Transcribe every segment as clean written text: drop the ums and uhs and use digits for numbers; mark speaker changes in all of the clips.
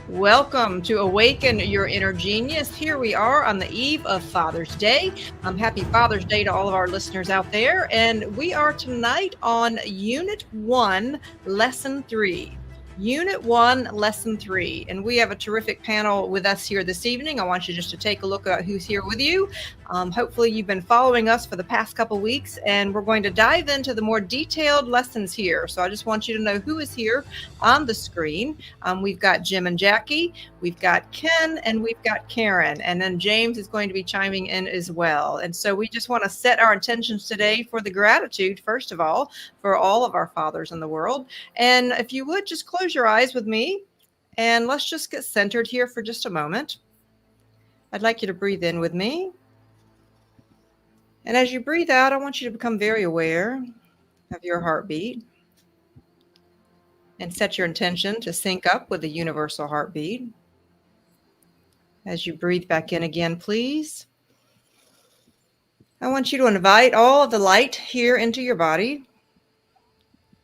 Speaker 1: Welcome to Awaken Your Inner Genius. Here we are on the eve of Father's Day. Happy Father's Day to all of our listeners out there. And we are tonight on Unit 1, Lesson 3. Unit 1, Lesson 3. And we have a terrific panel with us here this evening. I want you just to take a look at who's here with you. Hopefully you've been following us for the past couple weeks, and we're going to dive into the more detailed lessons here. So I just want you to know who is here on the screen. We've got Jim and Jackie, we've got Ken, and we've got Karen. And then James is going to be chiming in as well. And so we just want to set our intentions today for the gratitude, first of all, for all of our fathers in the world. And if you would just close your eyes with me, and let's just get centered here for just a moment. I'd like you to breathe in with me. And as you breathe out, I want you to become very aware of your heartbeat and set your intention to sync up with the universal heartbeat. As you breathe back in again, please, I want you to invite all of the light here into your body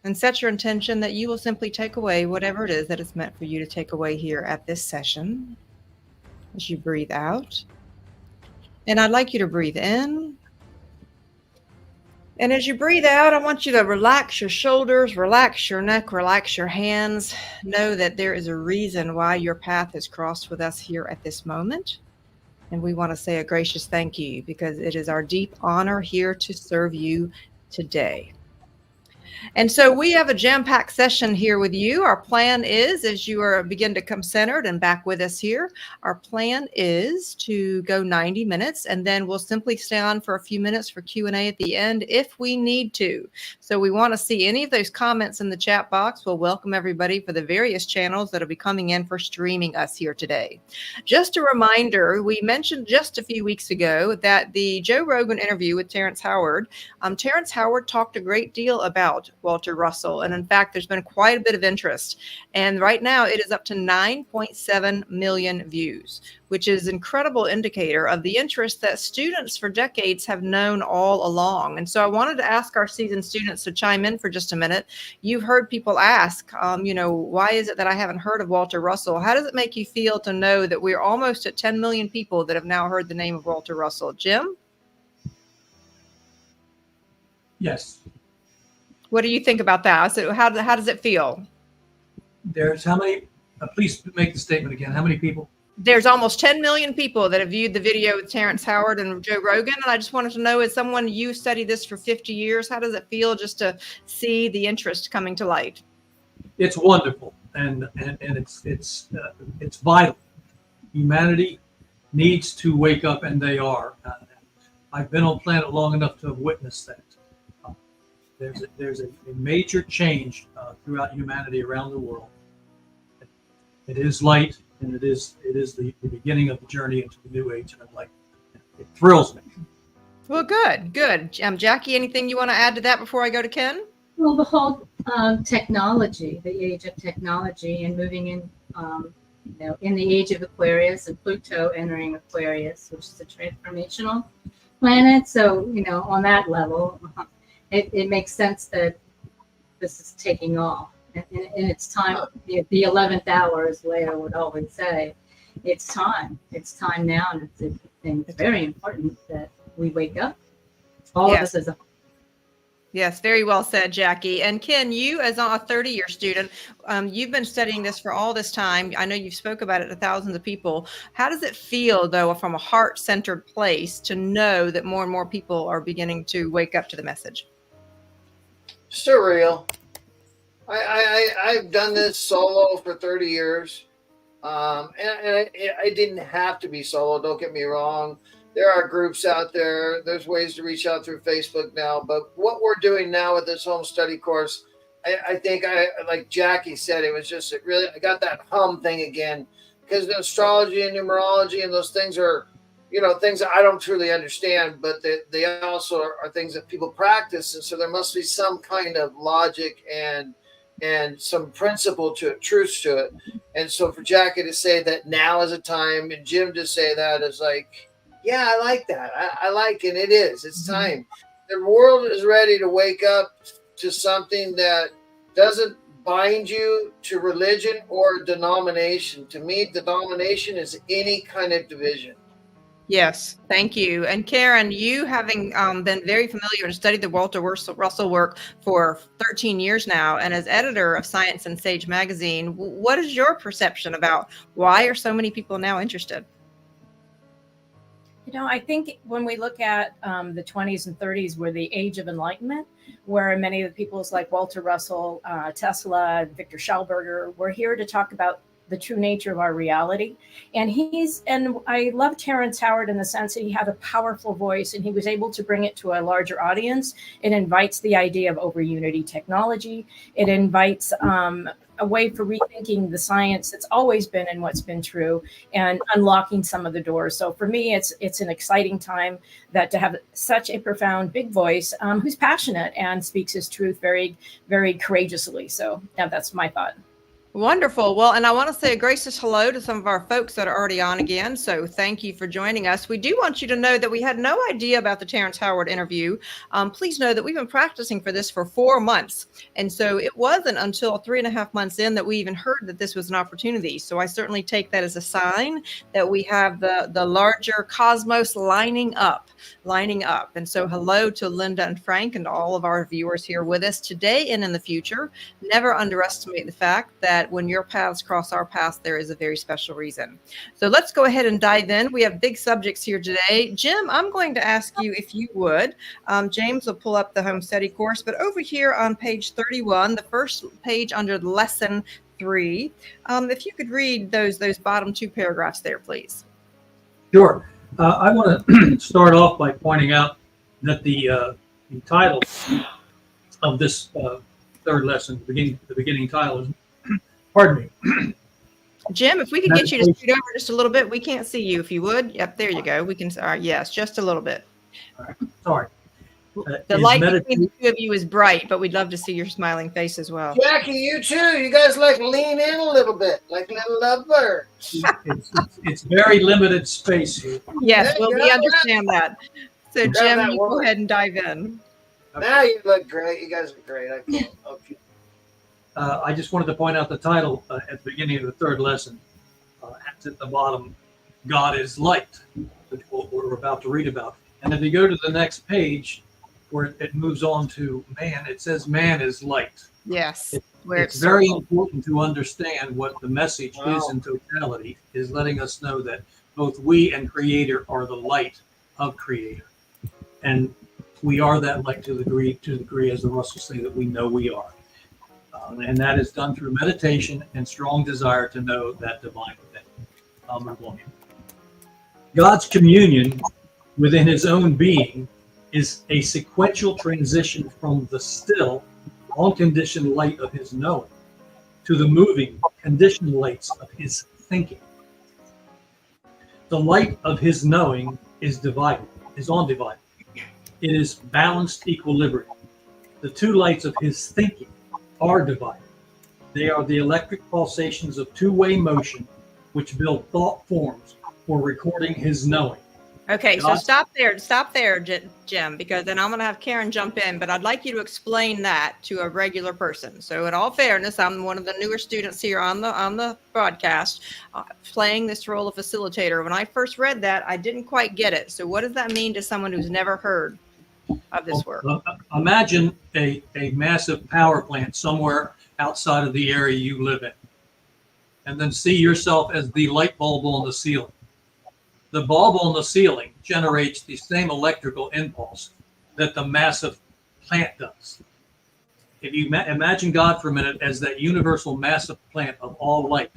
Speaker 1: and set your intention that you will simply take away whatever it is that is meant for you to take away here at this session as you breathe out. And I'd like you to breathe in. And as you breathe out, I want you to relax your shoulders, relax your neck, relax your hands. Know that there is a reason why your path is crossed with us here at this moment. And we want to say a gracious thank you because it is our deep honor here to serve you today. And so we have a jam-packed session here with you. Our plan is, as you begin to come centered and back with us here, our plan is to go 90 minutes, and then we'll simply stay on for a few minutes for Q&A at the end if we need to. So we want to see any of those comments in the chat box. We'll welcome everybody for the various channels that will be coming in for streaming us here today. Just a reminder, we mentioned just a few weeks ago that the Joe Rogan interview with Terrence Howard, Terrence Howard talked a great deal about Walter Russell. And in fact, there's been quite a bit of interest. And right now it is up to 9.7 million views, which is an incredible indicator of the interest that students for decades have known all along. And so I wanted to ask our seasoned students to chime in for just a minute. You've heard people ask, why is it that I haven't heard of Walter Russell? How does it make you feel to know that we're almost at 10 million people that have now heard the name of Walter Russell? Jim?
Speaker 2: Yes.
Speaker 1: What do you think about that? So how does it feel?
Speaker 2: There's how many? Please make the statement again. How many people?
Speaker 1: There's almost 10 million people that have viewed the video with Terrence Howard and Joe Rogan. And I just wanted to know, as someone, you studied this for 50 years, how does it feel just to see the interest coming to light?
Speaker 2: It's wonderful, and it's vital. Humanity needs to wake up, and they are. I've been on planet long enough to have witnessed that. There's a major change throughout humanity around the world. It is light, and it is the beginning of the journey into the new age, and I'm like, it thrills me.
Speaker 1: Well, good. Jackie, anything you want to add to that before I go to Ken?
Speaker 3: Well, the whole technology, the age of technology, and moving in, in the age of Aquarius, and Pluto entering Aquarius, which is a transformational planet. So, on that level, it makes sense that this is taking off. And it's time, the 11th hour, as Leah would always say, it's time. It's time now. And it's very important that we wake up. All of us as a whole.
Speaker 1: Yes, very well said, Jackie. And Ken, you as a 30-year student, you've been studying this for all this time. I know you've spoke about it to thousands of people. How does it feel, though, from a heart-centered place to know that more and more people are beginning to wake up to the message?
Speaker 4: Surreal. I've done this solo for 30 years. And I didn't have to be solo. Don't get me wrong. There are groups out there. There's ways to reach out through Facebook now. But what we're doing now with this home study course, I think, like Jackie said, it was just I got that hum thing again, because the astrology and numerology and those things are, things that I don't truly understand, but they also are things that people practice. And so there must be some kind of logic and some principle to it, truth to it. And so for Jackie to say that now is a time, and Jim to say that is like, yeah, I like that. I like it. It is. It's time. The world is ready to wake up to something that doesn't bind you to religion or denomination. To me, denomination is any kind of division.
Speaker 1: Yes, thank you. And Karen, you having been very familiar and studied the Walter Russell work for 13 years now, and as editor of Science and Sage magazine, what is your perception about why are so many people now interested?
Speaker 5: I think when we look at the 20s and 30s were the age of enlightenment, where many of the peoples like Walter Russell, Tesla, Victor Schauberger were here to talk about the true nature of our reality. And I love Terrence Howard in the sense that he had a powerful voice and he was able to bring it to a larger audience. It invites the idea of over unity technology. It invites a way for rethinking the science that's always been and what's been true and unlocking some of the doors. So for me, it's an exciting time that to have such a profound big voice who's passionate and speaks his truth very, very courageously. So yeah, that's my thought.
Speaker 1: Wonderful. Well, and I want to say a gracious hello to some of our folks that are already on again. So thank you for joining us. We do want you to know that we had no idea about the Terrence Howard interview. Please know that we've been practicing for this for 4 months. And so it wasn't until 3.5 months in that we even heard that this was an opportunity. So I certainly take that as a sign that we have the larger cosmos lining up. And so hello to Linda and Frank and all of our viewers here with us today and in the future. Never underestimate the fact that when your paths cross our paths, there is a very special reason. So let's go ahead and dive in. We have big subjects here today. Jim, I'm going to ask you if you would. James will pull up the home study course, but over here on page 31, the first page under lesson 3, if you could read those bottom 2 paragraphs there, please.
Speaker 2: Sure. I want to start off by pointing out that the title of this third lesson, the beginning title is, pardon me.
Speaker 1: Jim, if we could get you to scoot over just a little bit, we can't see you. If you would, yep, there you go. We can. All right, yes, just a little bit.
Speaker 2: All right. Sorry.
Speaker 1: The light between the two of you is bright, but we'd love to see your smiling face as well.
Speaker 4: Jackie, you too. You guys like lean in a little bit, like little lovebirds.
Speaker 2: It's very limited space here.
Speaker 1: Yes, well, we understand that. So, Jim, you go ahead and dive in.
Speaker 4: Now you look great. You guys are great.
Speaker 2: I just wanted to point out the title at the beginning of the third lesson. It's at the bottom, God is light, which we're about to read about. And if you go to the next page, where it moves on to man, it says man is light.
Speaker 1: Yes.
Speaker 2: It's very important to understand what the message is in totality, is letting us know that both we and Creator are the light of Creator. And we are that light to the degree, as the Russells say, that we know we are. And that is done through meditation and strong desire to know that divine thing. I'll move on here. God's communion within his own being is a sequential transition from the still, unconditioned light of his knowing to the moving, conditioned lights of his thinking. The light of his knowing is undivided. It is balanced equilibrium. The 2 lights of his thinking are divided. They are the electric pulsations of two-way motion which build thought forms for recording his knowing.
Speaker 1: Okay, so stop there, Jim, because then I'm going to have Karen jump in, but I'd like you to explain that to a regular person. So in all fairness, I'm one of the newer students here on the broadcast, playing this role of facilitator. When I first read that, I didn't quite get it. So what does that mean to someone who's never heard of this work?
Speaker 2: Imagine a massive power plant somewhere outside of the area you live in, and then see yourself as the light bulb on the ceiling. The bulb on the ceiling generates the same electrical impulse that the massive plant does. If you imagine God for a minute as that universal massive plant of all light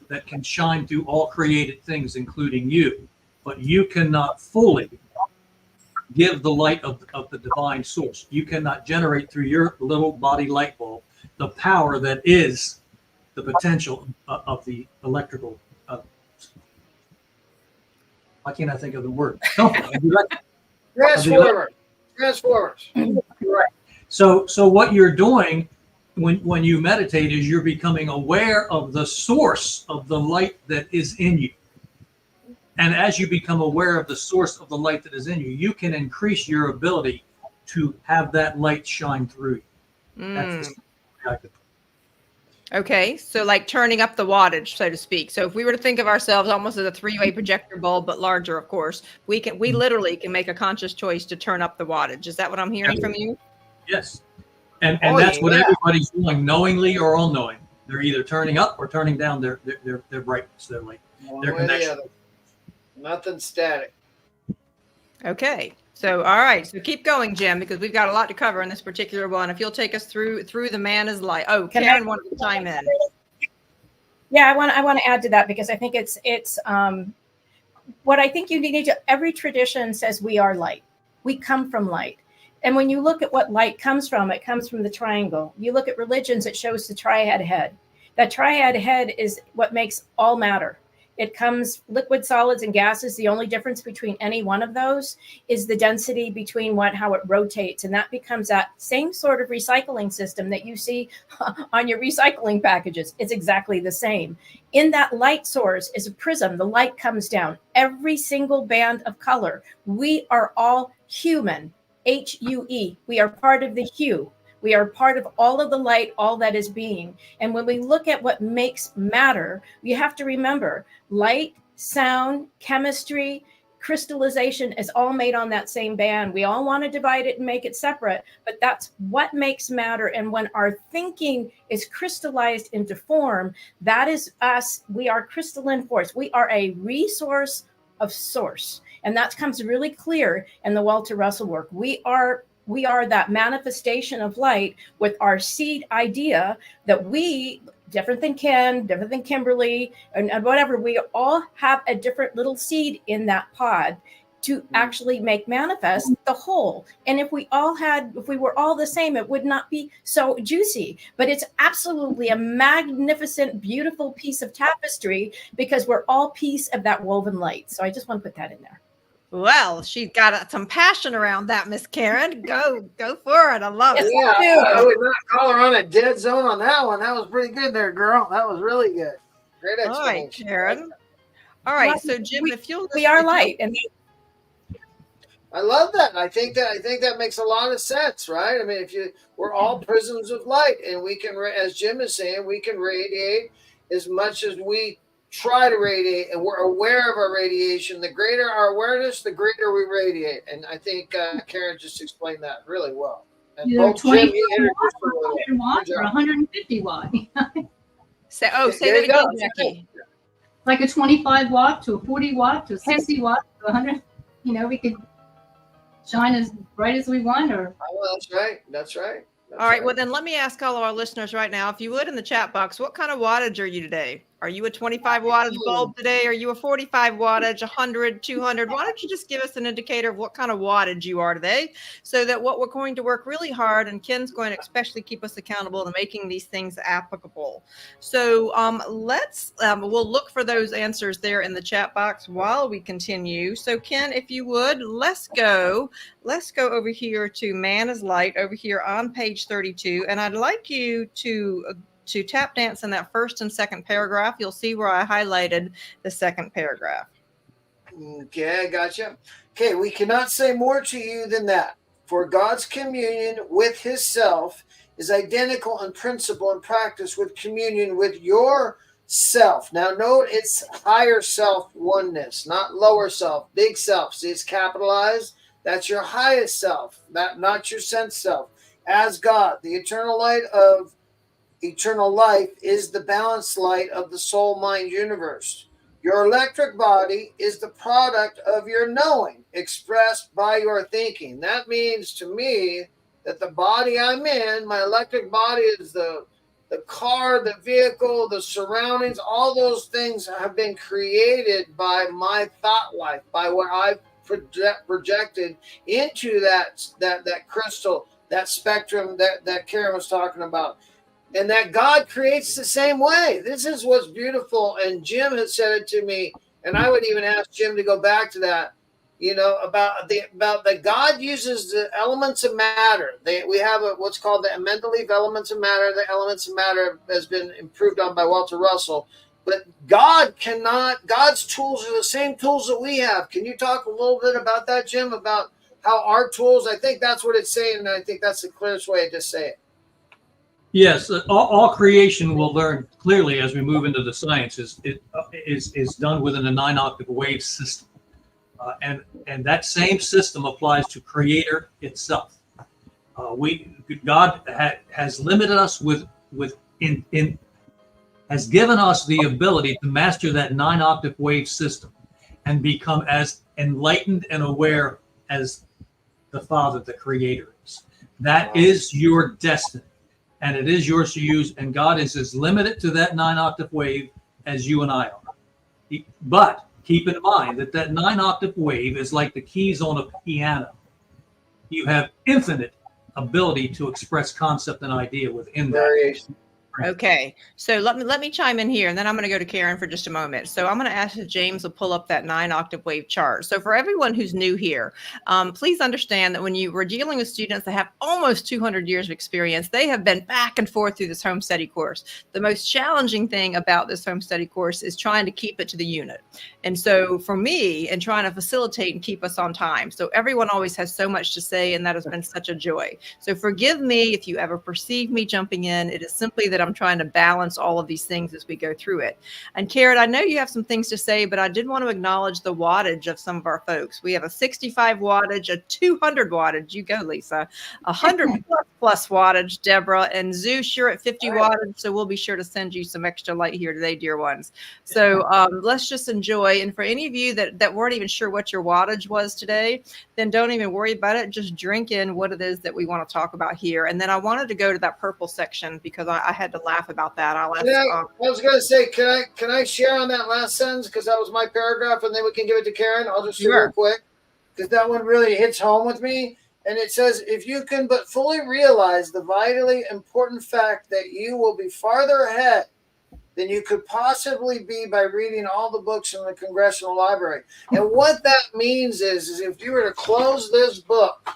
Speaker 2: that can shine through all created things, including you, but you cannot fully give the light of the divine source. You cannot generate through your little body light bulb the power that is the potential of the electrical. Why can't I think of the word?
Speaker 4: Transformers.
Speaker 2: Right. So what you're doing when you meditate is you're becoming aware of the source of the light that is in you. And as you become aware of the source of the light that is in you, you can increase your ability to have that light shine through you. That's the
Speaker 1: Okay, so like turning up the wattage, so to speak. So if we were to think of ourselves almost as a three-way projector bulb, but larger, of course, we literally can make a conscious choice to turn up the wattage. Is that what I'm hearing from you?
Speaker 2: Yes. And
Speaker 4: Oh,
Speaker 2: that's what
Speaker 4: yeah.
Speaker 2: everybody's doing, knowingly or unknowing. They're either turning up or turning down their brightness, their light,
Speaker 4: One
Speaker 2: their
Speaker 4: way or the
Speaker 2: connection.
Speaker 4: other. Nothing static.
Speaker 1: Okay. So, all right. So keep going, Jim, because we've got a lot to cover in this particular one. If you'll take us through the man is light. Oh,
Speaker 5: Can
Speaker 1: Karen
Speaker 5: I-
Speaker 1: wanted to chime in.
Speaker 5: Yeah, I want to add to that because I think it's what I think you need to. Every tradition says we are light. We come from light. And when you look at what light comes from, it comes from the triangle. You look at religions, it shows the triad head. That triad head is what makes all matter. It comes liquid, solids, and gases. The only difference between any one of those is the density between how it rotates. And that becomes that same sort of recycling system that you see on your recycling packages. It's exactly the same. In that light source is a prism. The light comes down. Every single band of color. We are all human. HUE. We are part of the hue. We are part of all of the light, all that is being. And when we look at what makes matter, you have to remember light, sound, chemistry, crystallization is all made on that same band. We all want to divide it and make it separate, but that's what makes matter. And when our thinking is crystallized into form, that is us. We are crystalline force. We are a resource of source. And that comes really clear in the Walter Russell work. We are that manifestation of light with our seed idea that we, different than Ken, different than Kimberly, and whatever, we all have a different little seed in that pod to actually make manifest the whole. And if we were all the same, it would not be so juicy. But it's absolutely a magnificent, beautiful piece of tapestry because we're all piece of that woven light. So I just want to put that in there.
Speaker 1: Well, she's got some passion around that, Miss Karen. Go for it. I love it.
Speaker 4: Yeah, I would not call her on a dead zone on that one. That was pretty good there, girl. That was really good. Great
Speaker 1: All right,
Speaker 4: explanation.
Speaker 1: Karen. All right, so Jim,
Speaker 5: we are light, and
Speaker 4: I love that. I think that makes a lot of sense, right? I mean, we're all prisms of light, and we can, as Jim is saying, we can radiate as much as we try to radiate, and we're aware of our radiation. The greater our awareness, the greater we radiate. And I think Karen just explained that really well. And
Speaker 3: Either
Speaker 4: both Jim
Speaker 3: 25
Speaker 4: and
Speaker 3: watt or 100 watt or 150 watt.
Speaker 1: Say
Speaker 4: There
Speaker 1: that
Speaker 4: you
Speaker 1: again,
Speaker 4: go.
Speaker 1: Jackie.
Speaker 3: Like a 25 watt to a 40 watt to a 60 watt to 100. We could shine as bright as we want. Or
Speaker 4: Oh, that's right. That's right.
Speaker 1: All right. Well, then let me ask all of our listeners right now, if you would, in the chat box, what kind of wattage are you today? Are you a 25 wattage bulb today? Are you a 45 wattage, 100, 200? Why don't you just give us an indicator of what kind of wattage you are today, so that what we're going to work really hard, and Ken's going to especially keep us accountable to making these things applicable. So we'll look for those answers there in the chat box while we continue. So Ken, if you would, let's go over here to Man is Light over here on page 32. And I'd like you to tap dance in that first and second paragraph. You'll see where I highlighted the second paragraph.
Speaker 4: Okay, I gotcha. Okay, we cannot say more to you than that. For God's communion with his self is identical in principle and practice with communion with your self. Now note it's higher self oneness, not lower self, big self. See, it's capitalized. That's your highest self, not your sense self. As God, the eternal light of eternal life is the balanced light of the soul mind universe. Your electric body is the product of your knowing expressed by your thinking. That means to me that the body I'm in, my electric body, is the car, the vehicle, the surroundings, all those things have been created by my thought life, by what I've projected into that crystal, that spectrum that Karen was talking about. And that God creates the same way. This is what's beautiful. And Jim had said it to me, and I would even ask Jim to go back to that, about that God uses the elements of matter. We have what's called the Mendeleev elements of matter. The elements of matter has been improved on by Walter Russell. But God's tools are the same tools that we have. Can you talk a little bit about that, Jim, about how our tools, I think that's what it's saying, and I think that's the clearest way to just say it.
Speaker 2: Yes, all creation will learn clearly as we move into the sciences. It is done within a 9-octave wave system, and that same system applies to Creator itself. God has limited us has given us the ability to master that 9-octave wave system and become as enlightened and aware as the Father, the Creator is. That is your destiny, and it is yours to use. And God is as limited to that 9-octave wave as you and I are. But keep in mind that 9-octave wave is like the keys on a piano. You have infinite ability to express concept and idea within that.
Speaker 4: Variation.
Speaker 1: Okay, so let me chime in here, and then I'm going to go to Karen for just a moment. So I'm going to ask if James will pull up that 9-octave wave chart. So for everyone who's new here, please understand that when you were dealing with students that have almost 200 years of experience, they have been back and forth through this home study course. The most challenging thing about this home study course is trying to keep it to the unit. And so for me, and trying to facilitate and keep us on time. So everyone always has so much to say, and that has been such a joy. So forgive me if you ever perceive me jumping in. It is simply that I'm trying to balance all of these things as we go through it. And Karen, I know you have some things to say, but I did want to acknowledge the wattage of some of our folks. We have a 65 wattage, a 200 wattage. You go, Lisa. 100 plus wattage, Deborah. And Zeus, you're at 50 wattage, so we'll be sure to send you some extra light here today, dear ones. So let's just enjoy. And for any of you that weren't even sure what your wattage was today, then don't even worry about it. Just drink in what it is that we want to talk about here. And then I wanted to go to that purple section because I had to laugh about that.
Speaker 4: I was going to say, can I share on that last sentence because that was my paragraph, and then we can give it to Karen. I'll just do real quick because that one really hits home with me. And it says, if you can but fully realize the vitally important fact that you will be farther ahead than you could possibly be by reading all the books in the Congressional Library. And what that means is if you were to close this book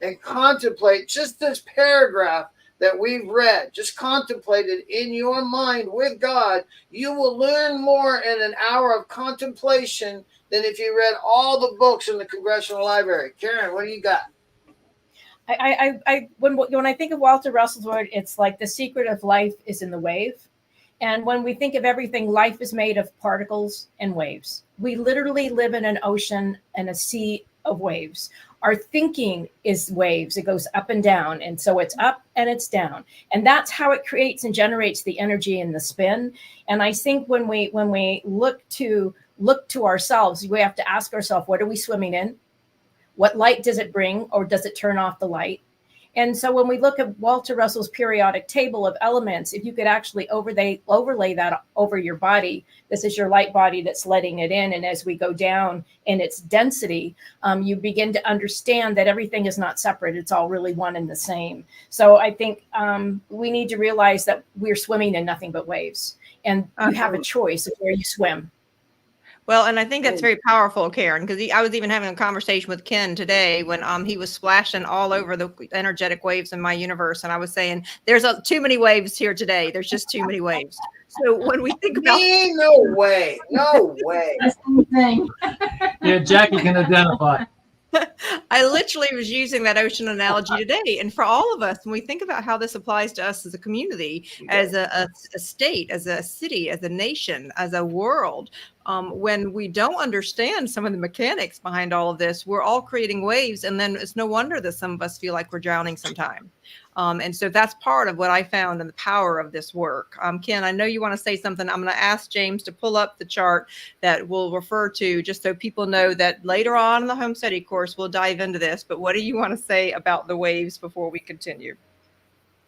Speaker 4: and contemplate just this paragraph that we've read, just contemplate it in your mind with God, you will learn more in an hour of contemplation than if you read all the books in the Congressional Library. Karen, what do you got?
Speaker 5: When I think of Walter Russell's word, it's like the secret of life is in the wave. And when we think of everything, life is made of particles and waves. We literally live in an ocean and a sea of waves. Our thinking is waves. It goes up and down. And so it's up and it's down. And that's how it creates and generates the energy and the spin. And I think when we look to ourselves, we have to ask ourselves, what are we swimming in? What light does it bring, or does it turn off the light? And so when we look at Walter Russell's periodic table of elements, if you could actually overlay that over your body, this is your light body that's letting it in. And as we go down in its density, you begin to understand that everything is not separate. It's all really one and the same. So I think we need to realize that we're swimming in nothing but waves. And you have a choice of where you swim.
Speaker 1: Well, and I think that's very powerful, Karen, because I was even having a conversation with Ken today when he was splashing all over the energetic waves in my universe. And I was saying, there's too many waves here today. There's just too many waves. So when we think about
Speaker 4: no way.
Speaker 3: That's the thing.
Speaker 2: Yeah, Jackie can identify.
Speaker 1: I literally was using that ocean analogy today. And for all of us, when we think about how this applies to us as a community, as a state, as a city, as a nation, as a world, when we don't understand some of the mechanics behind all of this, we're all creating waves. And then it's no wonder that some of us feel like we're drowning sometime. And so that's part of what I found in the power of this work. Ken, I know you want to say something. I'm going to ask James to pull up the chart that we'll refer to, just so people know that later on in the home study course, we'll dive into this. But what do you want to say about the waves before we continue?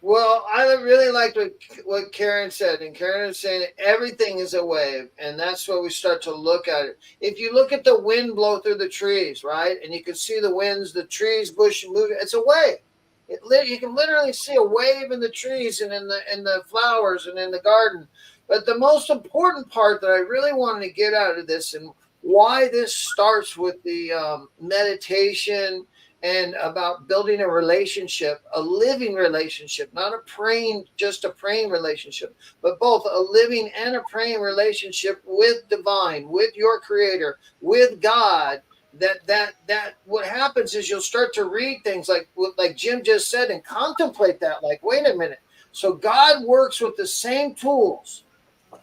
Speaker 4: Well, I really liked what Karen said. And Karen is saying that everything is a wave. And that's where we start to look at it. If you look at the wind blow through the trees, right? And you can see the winds, the trees, bush moving. It's a wave. You can literally see a wave in the trees and in the flowers and in the garden. But the most important part that I really wanted to get out of this, and why this starts with the meditation and about building a relationship, a living relationship, not just a praying relationship, but both a living and a praying relationship with divine, with your creator, with God. That what happens is you'll start to read things like Jim just said and contemplate that, like, wait a minute. So God works with the same tools.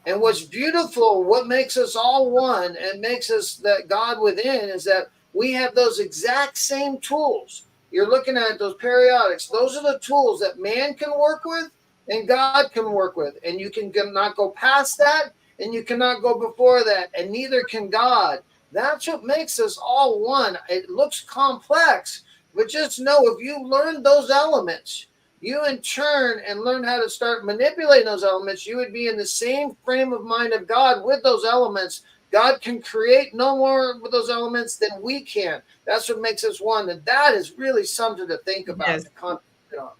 Speaker 4: And what's beautiful, what makes us all one and makes us that God within is that we have those exact same tools. You're looking at those periodics. Those are the tools that man can work with and God can work with. And you can not go past that and you cannot go before that. And neither can God. That's what makes us all one. It looks complex, but just know if you learn those elements, you in turn and learn how to start manipulating those elements, you would be in the same frame of mind of God with those elements. God can create no more with those elements than we can. That's what makes us one. And that is really something to think about.
Speaker 1: Yes.
Speaker 4: To concentrate on.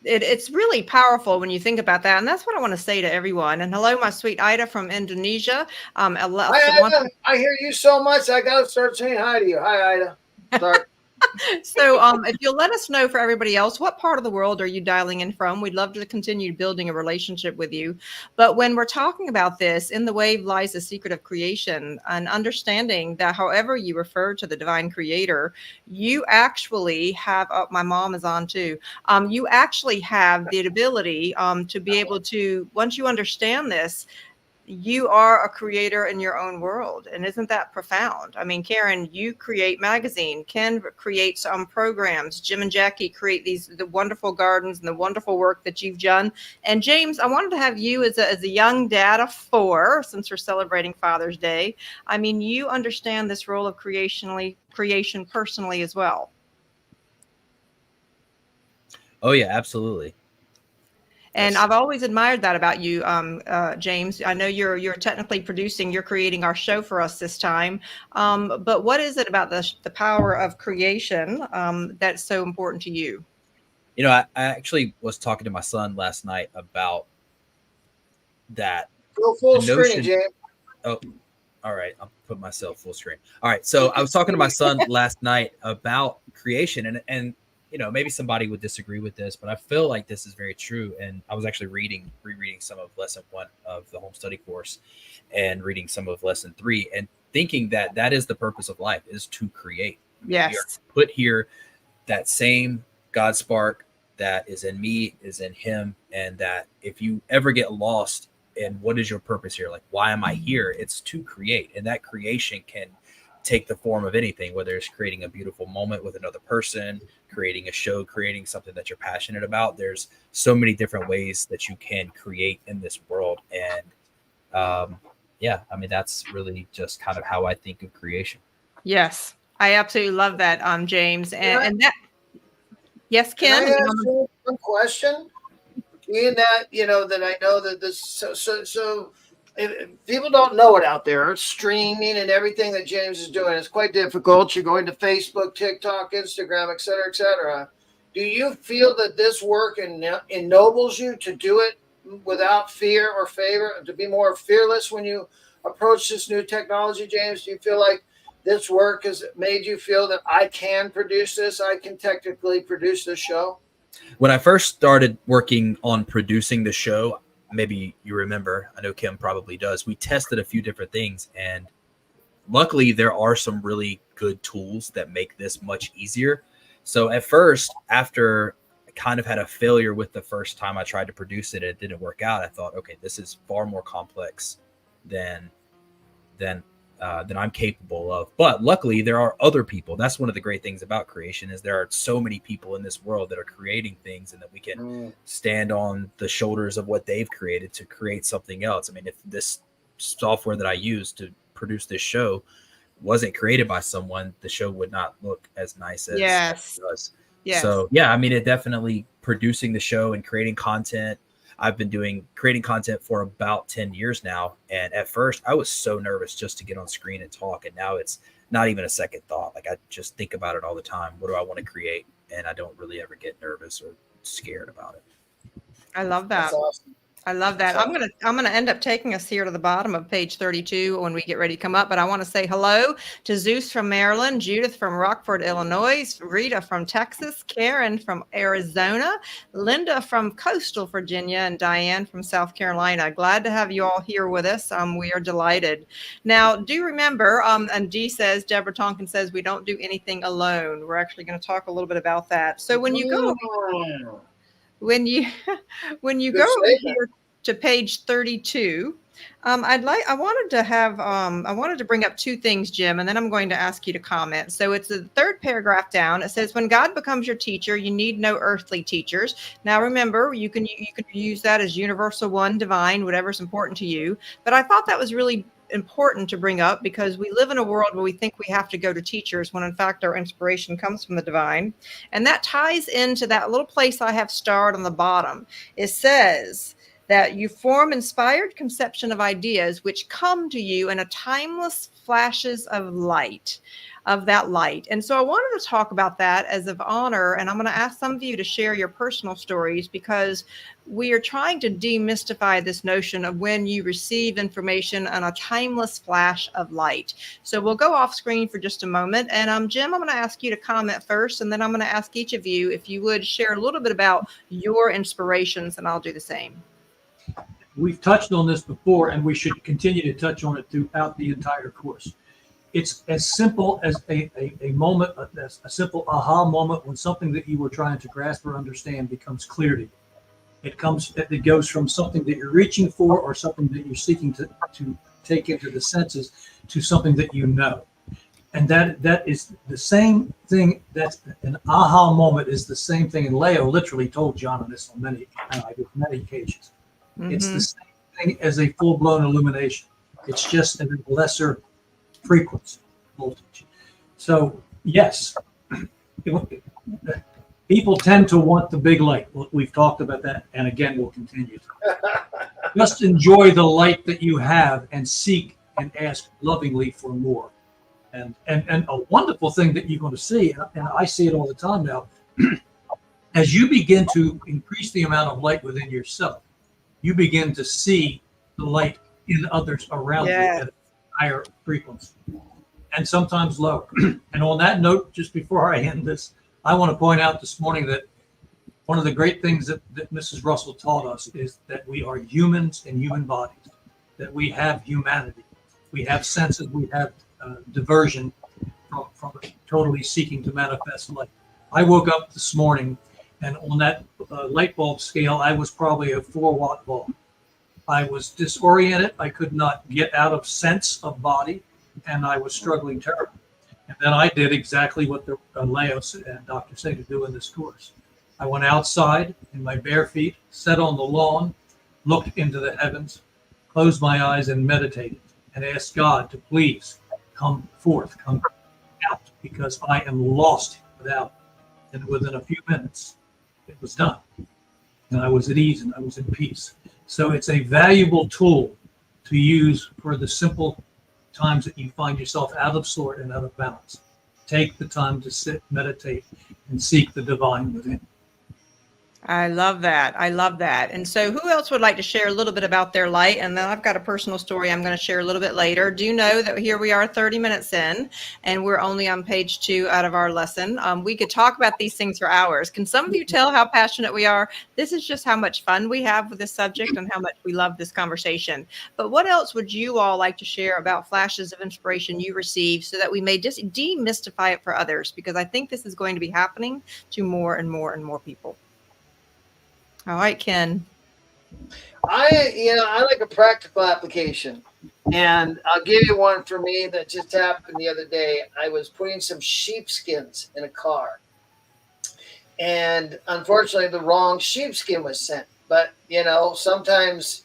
Speaker 1: It's really powerful when you think about that. And that's what I want to say to everyone. And hello, my sweet Ida from Indonesia.
Speaker 4: Hi, Ida. I hear you so much. I got to start saying hi to you. Hi, Ida. Sorry.
Speaker 1: So if you'll let us know for everybody else, what part of the world are you dialing in from? We'd love to continue building a relationship with you. But when we're talking about this, in the wave lies the secret of creation, and understanding that however you refer to the divine creator, you actually have, oh, my mom is on too. You actually have the ability to be able to, once you understand this, you are a creator in your own world. And isn't that profound? I mean, Karen, you create magazine. Ken creates programs. Jim and Jackie create the wonderful gardens and the wonderful work that you've done. And James, I wanted to have you as a young dad of 4, since we're celebrating Father's Day. I mean, you understand this role of creation personally as well.
Speaker 6: Oh yeah, absolutely.
Speaker 1: And
Speaker 6: Yes.
Speaker 1: I've always admired that about you, James. I know you're technically producing, you're creating our show for us this time. But what is it about the power of creation that's so important to you?
Speaker 6: You know, I actually was talking to my son last night about that.
Speaker 4: Go full
Speaker 6: The
Speaker 4: screen,
Speaker 6: notion-
Speaker 4: James.
Speaker 6: Oh, all right. I'll put myself full screen. All right. So I was talking to my son last night about creation, and you know, maybe somebody would disagree with this, but I feel like this is very true. And I was actually rereading some of lesson 1 of the home study course and reading some of lesson 3 and thinking that that is the purpose of life, is to create. I mean, we are
Speaker 1: Yes.
Speaker 6: put here, that same God spark that is in me is in him. And that if you ever get lost in what is your purpose here, like, why am I here? It's to create. And that creation can take the form of anything, whether it's creating a beautiful moment with another person, creating a show, creating something that you're passionate about. There's so many different ways that you can create in this world. And yeah, I mean, that's really just kind of how I think of creation.
Speaker 1: Yes, I absolutely love that, James. And that, yes,
Speaker 4: Can
Speaker 1: Ken?
Speaker 4: I ask you one question? Being that, you know, that I know that this, so if people don't know it out there, streaming and everything that James is doing, it's quite difficult. You're going to Facebook, TikTok, Instagram, et cetera, et cetera. Do you feel that this work ennobles you to do it without fear or favor, to be more fearless when you approach this new technology, James? Do you feel like this work has made you feel that I can produce this? I can technically produce this show?
Speaker 6: When I first started working on producing the show, maybe you remember, I know Kim probably does, we tested a few different things, and luckily there are some really good tools that make this much easier. So at first, after I kind of had a failure with the first time I tried to produce it, and it didn't work out, I thought, okay, this is far more complex than I'm capable of. But luckily there are other people. That's one of the great things about creation, is there are so many people in this world that are creating things, and that we can stand on the shoulders of what they've created to create something else. I mean, if this software that I use to produce this show wasn't created by someone, the show would not look as nice as it does.
Speaker 1: Yes.
Speaker 6: So yeah, I mean, it definitely, producing the show and creating content. I've been creating content for about 10 years now. And at first I was so nervous just to get on screen and talk. And now it's not even a second thought. Like, I just think about it all the time. What do I want to create? And I don't really ever get nervous or scared about it.
Speaker 1: I love that.
Speaker 4: That's awesome.
Speaker 1: I love that. I'm gonna end up taking us here to the bottom of page 32 when we get ready to come up. But I want to say hello to Zeus from Maryland, Judith from Rockford, Illinois, Rita from Texas, Karen from Arizona, Linda from Coastal Virginia, and Diane from South Carolina. Glad to have you all here with us. We are delighted. Now, do remember, and Deborah Tonkin says, we don't do anything alone. We're actually going to talk a little bit about that. So when you go when you when you
Speaker 4: Good
Speaker 1: go over
Speaker 4: statement.
Speaker 1: here to page 32, I wanted to bring up two things, Jim, and then I'm going to ask you to comment. So it's the third paragraph down. It says, when God becomes your teacher, you need no earthly teachers. Now remember, you can use that as universal one, divine, whatever's important to you. But I thought that was really important to bring up because we live in a world where we think we have to go to teachers when in fact our inspiration comes from the divine. And that ties into that little place I have starred on the bottom. It says that you form inspired conception of ideas which come to you in a timeless flashes of light, of that light. And so I wanted to talk about that as of honor, and I'm going to ask some of you to share your personal stories because we are trying to demystify this notion of when you receive information on a timeless flash of light. So we'll go off screen for just a moment. And Jim, I'm going to ask you to comment first, and then I'm going to ask each of you if you would share a little bit about your inspirations, and I'll do the same.
Speaker 2: We've touched on this before, and we should continue to touch on it throughout the entire course. It's as simple as a moment, a simple aha moment when something that you were trying to grasp or understand becomes clear to you. It goes from something that you're reaching for or something that you're seeking to take into the senses to something that you know. And that is the same thing. That's an aha moment is the same thing. And Leo literally told John on this on many occasions. Mm-hmm. It's the same thing as a full-blown illumination. It's just at a lesser frequency voltage. So yes, people tend to want the big light. We've talked about that, and again, we'll continue to. Just enjoy the light that you have and seek and ask lovingly for more. And a wonderful thing that you're going to see, and I see it all the time now, as you begin to increase the amount of light within yourself, you begin to see the light in others around you at a higher frequency and sometimes lower. And on that note, just before I end this, I want to point out this morning that one of the great things that Mrs. Russell taught us is that we are humans in human bodies, that we have humanity. We have senses, we have diversion from totally seeking to manifest light. I woke up this morning, and on that light bulb scale, I was probably a 4-watt bulb. I was disoriented. I could not get out of sense of body, and I was struggling terribly. And then I did exactly what the Leo and Dr. say to do in this course. I went outside in my bare feet, sat on the lawn, looked into the heavens, closed my eyes, and meditated, and asked God to please come forth, come out, because I am lost without. And within a few minutes, it was done. And I was at ease and I was in peace. So it's a valuable tool to use for the simple times that you find yourself out of sort and out of balance. Take the time to sit, meditate, and seek the divine within.
Speaker 1: I love that. I love that. And so who else would like to share a little bit about their light? And then I've got a personal story I'm going to share a little bit later. Do know that here we are 30 minutes in, and we're only on page 2 out of our lesson. We could talk about these things for hours. Can some of you tell how passionate we are? This is just how much fun we have with this subject and how much we love this conversation. But what else would you all like to share about flashes of inspiration you receive so that we may just demystify it for others? Because I think this is going to be happening to more and more and more people. All right, Ken.
Speaker 4: I like a practical application, and I'll give you one for me that just happened the other day. I was putting some sheepskins in a car, and unfortunately, the wrong sheepskin was sent. But sometimes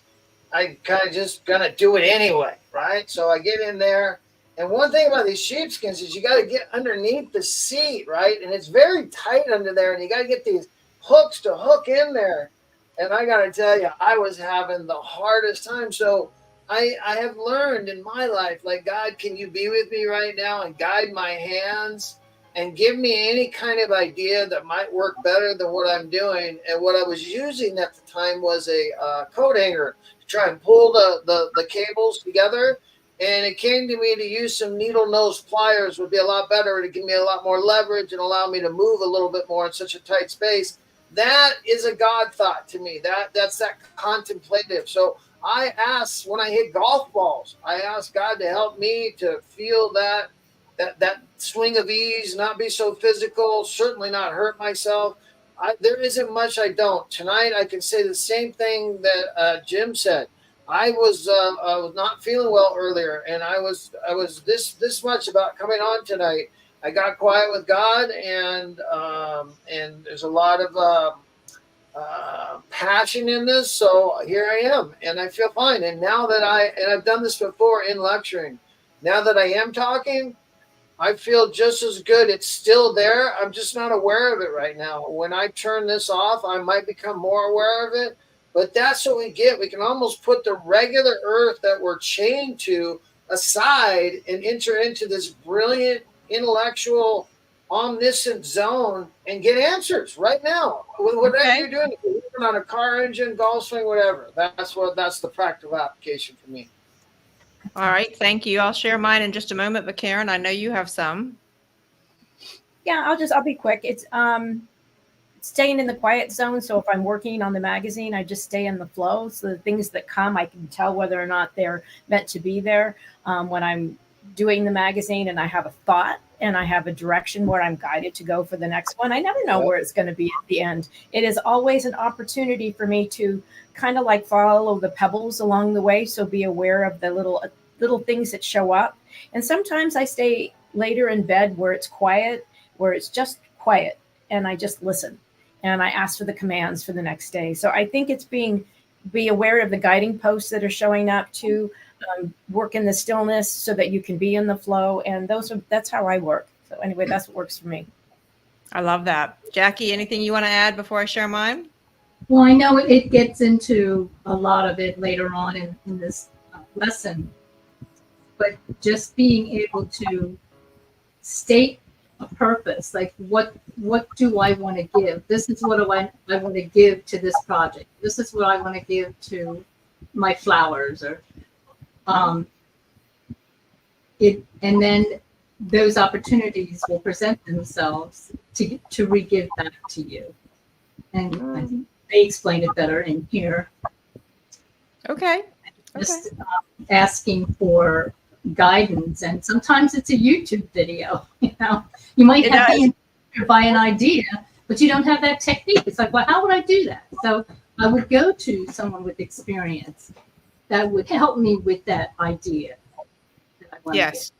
Speaker 4: I kind of just gonna do it anyway, right? So I get in there, and one thing about these sheepskins is you got to get underneath the seat, right? And it's very tight under there, and you got to get these hooks to hook in there. And I got to tell you, I was having the hardest time. So I have learned in my life, like, God, can you be with me right now and guide my hands and give me any kind of idea that might work better than what I'm doing? And what I was using at the time was a coat hanger to try and pull the cables together. And it came to me to use some needle nose pliers would be a lot better to give me a lot more leverage and allow me to move a little bit more in such a tight space. That is a God thought to me. That's that contemplative. So I ask, when I hit golf balls, I ask God to help me to feel that swing of ease, not be so physical, certainly not hurt myself. there isn't much I don't. Tonight I can say the same thing that Jim said. I was not feeling well earlier, and I was this much about coming on tonight. I got quiet with God, and there's a lot of passion in this. So here I am, and I feel fine. And now that I've done this before in lecturing, now that I am talking, I feel just as good. It's still there. I'm just not aware of it right now. When I turn this off, I might become more aware of it. But that's what we get. We can almost put the regular earth that we're chained to aside and enter into this brilliant, intellectual, omniscient zone and get answers right now. Whatever you're doing, if you're working on a car engine, golf swing, whatever. That's the practical application for me.
Speaker 1: All right, thank you. I'll share mine in just a moment, but Karen, I know you have some.
Speaker 5: Yeah, I'll be quick. It's staying in the quiet zone. So if I'm working on the magazine, I just stay in the flow. So the things that come, I can tell whether or not they're meant to be there. When I'm doing the magazine and I have a thought and I have a direction where I'm guided to go for the next one, I never know where it's going to be at the end. It is always an opportunity for me to kind of like follow the pebbles along the way. So be aware of the little things that show up. And sometimes I stay later in bed where it's quiet, where it's just quiet, and I just listen and I ask for the commands for the next day. So I think it's be aware of the guiding posts that are showing up, to work in the stillness so that you can be in the flow. And that's how I work. So anyway, that's what works for me.
Speaker 1: I love that. Jackie, anything you want to add before I share mine?
Speaker 3: Well, I know it gets into a lot of it later on in this lesson, but just being able to state a purpose, like what do I want to give? This is what I want to give to this project. This is what I want to give to my flowers, or and then those opportunities will present themselves to re-give back to you. And I think they explain it better in here.
Speaker 1: Okay.
Speaker 3: Just asking for guidance, and sometimes it's a YouTube video. You might have been inspired by an idea, but you don't have that technique. It's like, well, how would I do that? So I would go to someone with experience that would help me with that idea.
Speaker 1: Yes.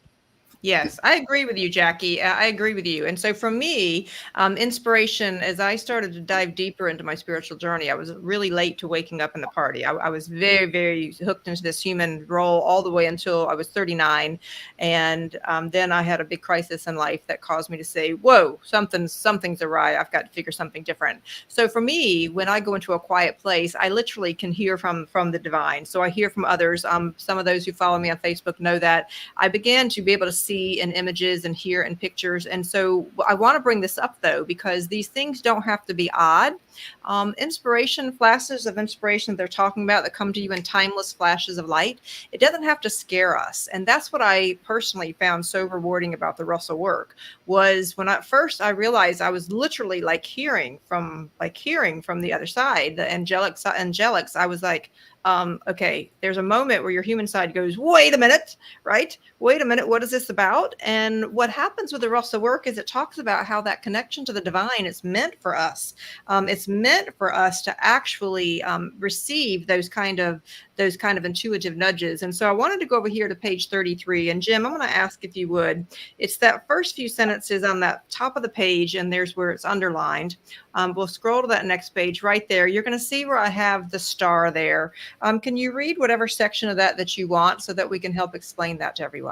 Speaker 1: Yes, I agree with you, Jackie. I agree with you. And so for me, inspiration, as I started to dive deeper into my spiritual journey, I was really late to waking up in the party. I was very, very hooked into this human role all the way until I was 39. And then I had a big crisis in life that caused me to say, whoa, something's awry. I've got to figure something different. So for me, when I go into a quiet place, I literally can hear from the divine. So I hear from others. Some of those who follow me on Facebook know that I began to be able to see in images and hear in pictures. And so I want to bring this up, though, because these things don't have to be odd. Inspiration, flashes of inspiration they're talking about that come to you in timeless flashes of light, it doesn't have to scare us. And that's what I personally found so rewarding about the Russell work, was when at first I realized I was literally hearing from the other side, the angelics. I was like, okay, there's a moment where your human side goes, wait a minute, right? Wait a minute, what is this about? And what happens with the Russell work is it talks about how that connection to the divine is meant for us. It's meant for us to actually receive those kind of intuitive nudges. And so I wanted to go over here to page 33. And Jim, I'm going to ask if you would. It's that first few sentences on that top of the page, and there's where it's underlined. We'll scroll to that next page right there. You're going to see where I have the star there. Can you read whatever section of that you want so that we can help explain that to everyone?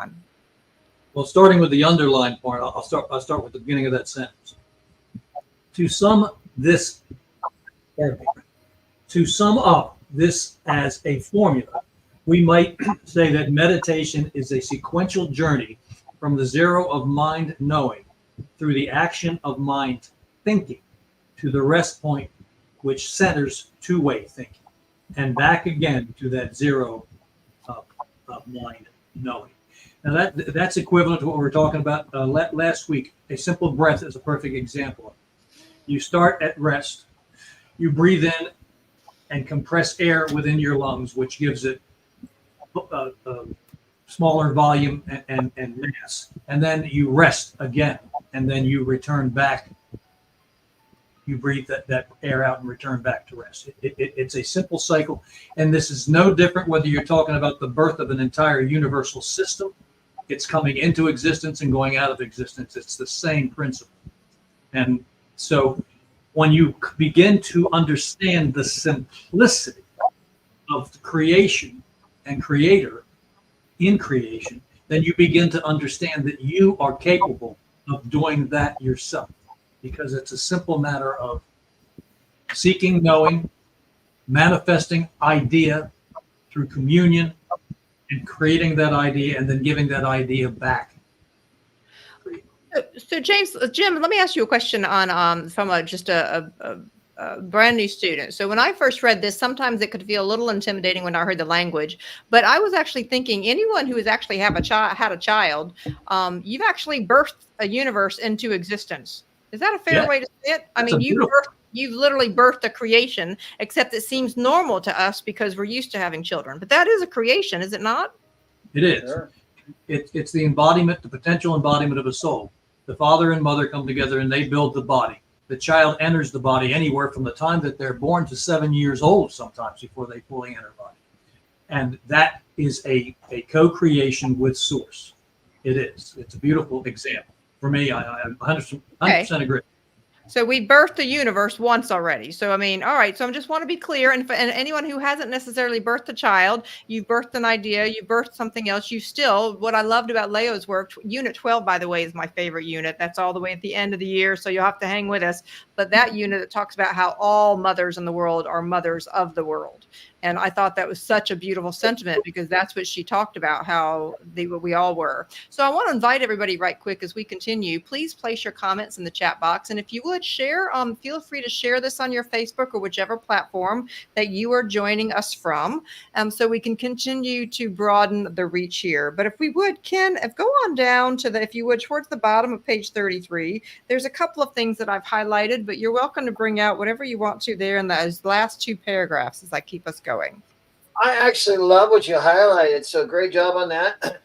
Speaker 2: Well, starting with the underlined part, I'll start with the beginning of that sentence. To sum up this as a formula, we might say that meditation is a sequential journey from the zero of mind knowing through the action of mind thinking to the rest point, which centers two-way thinking, and back again to that zero of mind knowing. Now that's equivalent to what we were talking about last week. A simple breath is a perfect example. You start at rest, you breathe in and compress air within your lungs, which gives it a smaller volume and mass. And then you rest again, and then you return back you breathe that air out and return back to rest. It's a simple cycle. And this is no different whether you're talking about the birth of an entire universal system, it's coming into existence and going out of existence. It's the same principle. And so when you begin to understand the simplicity of the creation and creator in creation, then you begin to understand that you are capable of doing that yourself, because it's a simple matter of seeking, knowing, manifesting idea through communion, and creating that idea and then giving that idea back.
Speaker 1: So Jim, let me ask you a question on from just a brand new student. So when I first read this, sometimes it could feel a little intimidating when I heard the language, but I was actually thinking anyone who has actually had a child, you've actually birthed a universe into existence. Is that a fair way to say it? I mean, you've literally birthed a creation, except it seems normal to us because we're used to having children, but that is a creation, is it not?
Speaker 2: It is. Sure. It's the embodiment, the potential embodiment of a soul. The father and mother come together and they build the body. The child enters the body anywhere from the time that they're born to 7 years old, sometimes before they fully enter body. And that is a co-creation with source. It is. It's a beautiful example. For me, I 100% agree.
Speaker 1: So we birthed the universe once already. So, I mean, all right. So I just want to be clear. And anyone who hasn't necessarily birthed a child, you've birthed an idea, you birthed something else. You still, what I loved about Leo's work, Unit 12, by the way, is my favorite unit. That's all the way at the end of the year. So you'll have to hang with us. But that unit that talks about how all mothers in the world are mothers of the world. And I thought that was such a beautiful sentiment, because that's what she talked about, how we all were. So I want to invite everybody right quick as we continue. Please place your comments in the chat box. And if you would share, feel free to share this on your Facebook or whichever platform that you are joining us from, so we can continue to broaden the reach here. But if we would, Ken, go on down to if you would, towards the bottom of page 33, there's a couple of things that I've highlighted, but you're welcome to bring out whatever you want to there in those last two paragraphs as I keep us going.
Speaker 4: I actually love what you highlighted. So great job on that.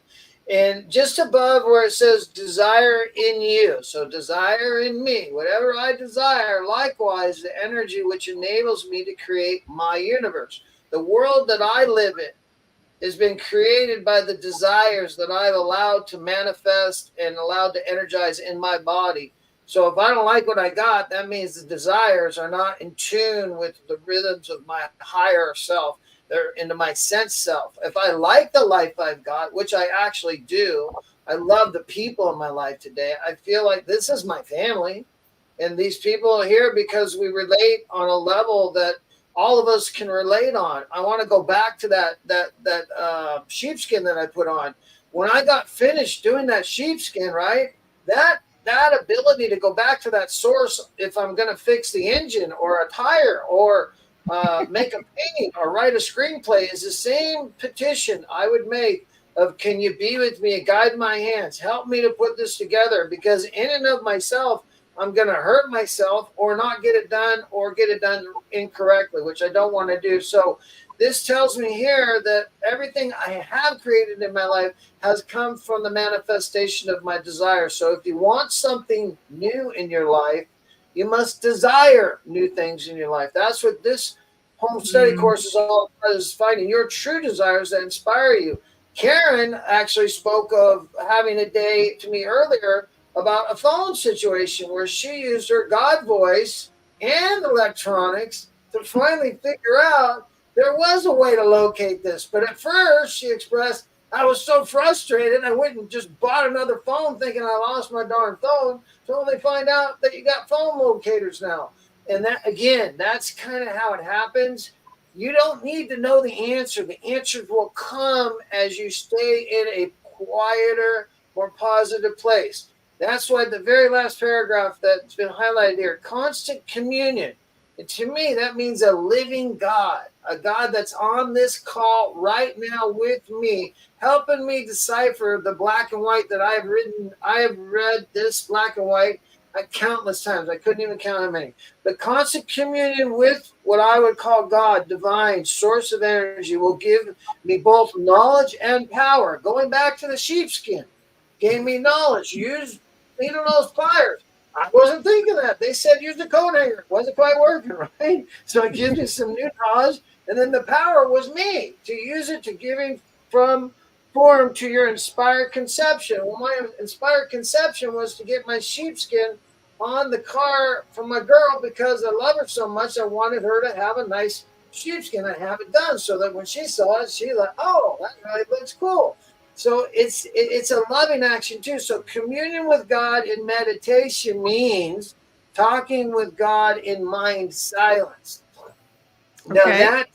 Speaker 4: And just above where it says desire in you. So desire in me, whatever I desire, likewise, the energy which enables me to create my universe. The world that I live in has been created by the desires that I've allowed to manifest and allowed to energize in my body. So if I don't like what I got, that means the desires are not in tune with the rhythms of my higher self. They're into my sense self. If I like the life I've got, which I actually do, I love the people in my life today. I feel like this is my family. And these people are here because we relate on a level that all of us can relate on. I want to go back to that sheepskin that I put on. When I got finished doing that sheepskin, right, that ability to go back to that source, if I'm going to fix the engine or a tire or make a painting or write a screenplay, is the same petition I would make of, can you be with me, guide my hands, help me to put this together, because in and of myself, I'm going to hurt myself or not get it done or get it done incorrectly, which I don't want to do. So this tells me here that everything I have created in my life has come from the manifestation of my desire. So if you want something new in your life, you must desire new things in your life. That's what this home study course is all about, is finding your true desires that inspire you. Karen actually spoke of having a day to me earlier about a phone situation where she used her God voice and electronics to finally figure out there was a way to locate this. But at first she expressed, I was so frustrated, I went and just bought another phone thinking I lost my darn phone. So when they find out that you got phone locators now. And that, again, that's kind of how it happens. You don't need to know the answer. The answers will come as you stay in a quieter, more positive place. That's why the very last paragraph that's been highlighted here, constant communion. And to me, that means a living God, a God that's on this call right now with me, helping me decipher the black and white that I have written. I have read this black and white countless times. I couldn't even count how many. The constant communion with what I would call God, divine, source of energy, will give me both knowledge and power. Going back to the sheepskin, gave me knowledge. Use needle nose pliers. I wasn't thinking that. They said use the coat hanger. It wasn't quite working, right? So it gives me some new knowledge. And then the power was me to use it to giving from form to your inspired conception. Well, my inspired conception was to get my sheepskin on the car for my girl because I love her so much. I wanted her to have a nice sheepskin and have it done so that when she saw it, she like, oh, that really looks cool. So it's a loving action too. So communion with God in meditation means talking with God in mind silence. Now
Speaker 1: Okay.
Speaker 4: that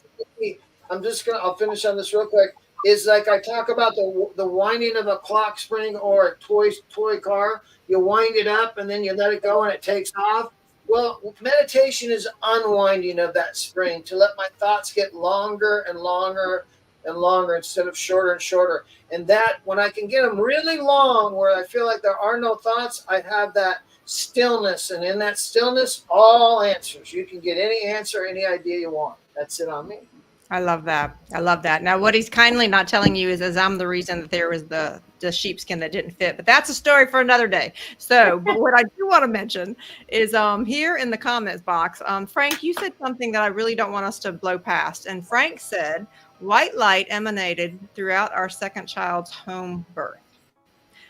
Speaker 4: I'll finish on this real quick. Is like I talk about the winding of a clock spring or a toy car. You wind it up and then you let it go and it takes off. Well, meditation is unwinding of that spring to let my thoughts get longer and longer and longer instead of shorter and shorter. And that when I can get them really long where I feel like there are no thoughts, I have that stillness. And in that stillness, all answers. You can get any answer, any idea you want. That's it on me.
Speaker 1: I love that. I love that. Now, what he's kindly not telling you is I'm the reason that there was the sheepskin that didn't fit, but that's a story for another day. So, but what I do want to mention is here in the comments box, Frank, you said something that I really don't want us to blow past. And Frank said, white light emanated throughout our second child's home birth.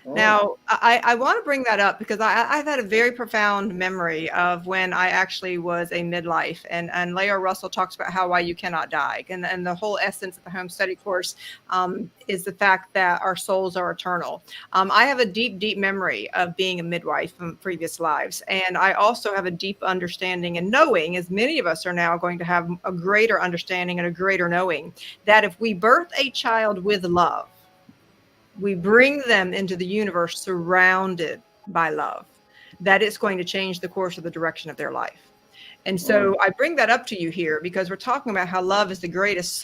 Speaker 1: Now, I want to bring that up because I've had a very profound memory of when I actually was a midlife. And Leo Russell talks about why you cannot die. And the whole essence of the home study course is the fact that our souls are eternal. I have a deep, deep memory of being a midwife from previous lives. And I also have a deep understanding and knowing, as many of us are now going to have a greater understanding and a greater knowing, that if we birth a child with love, we bring them into the universe surrounded by love, that it's going to change the course of the direction of their life. And so I bring that up to you here because we're talking about how love is the greatest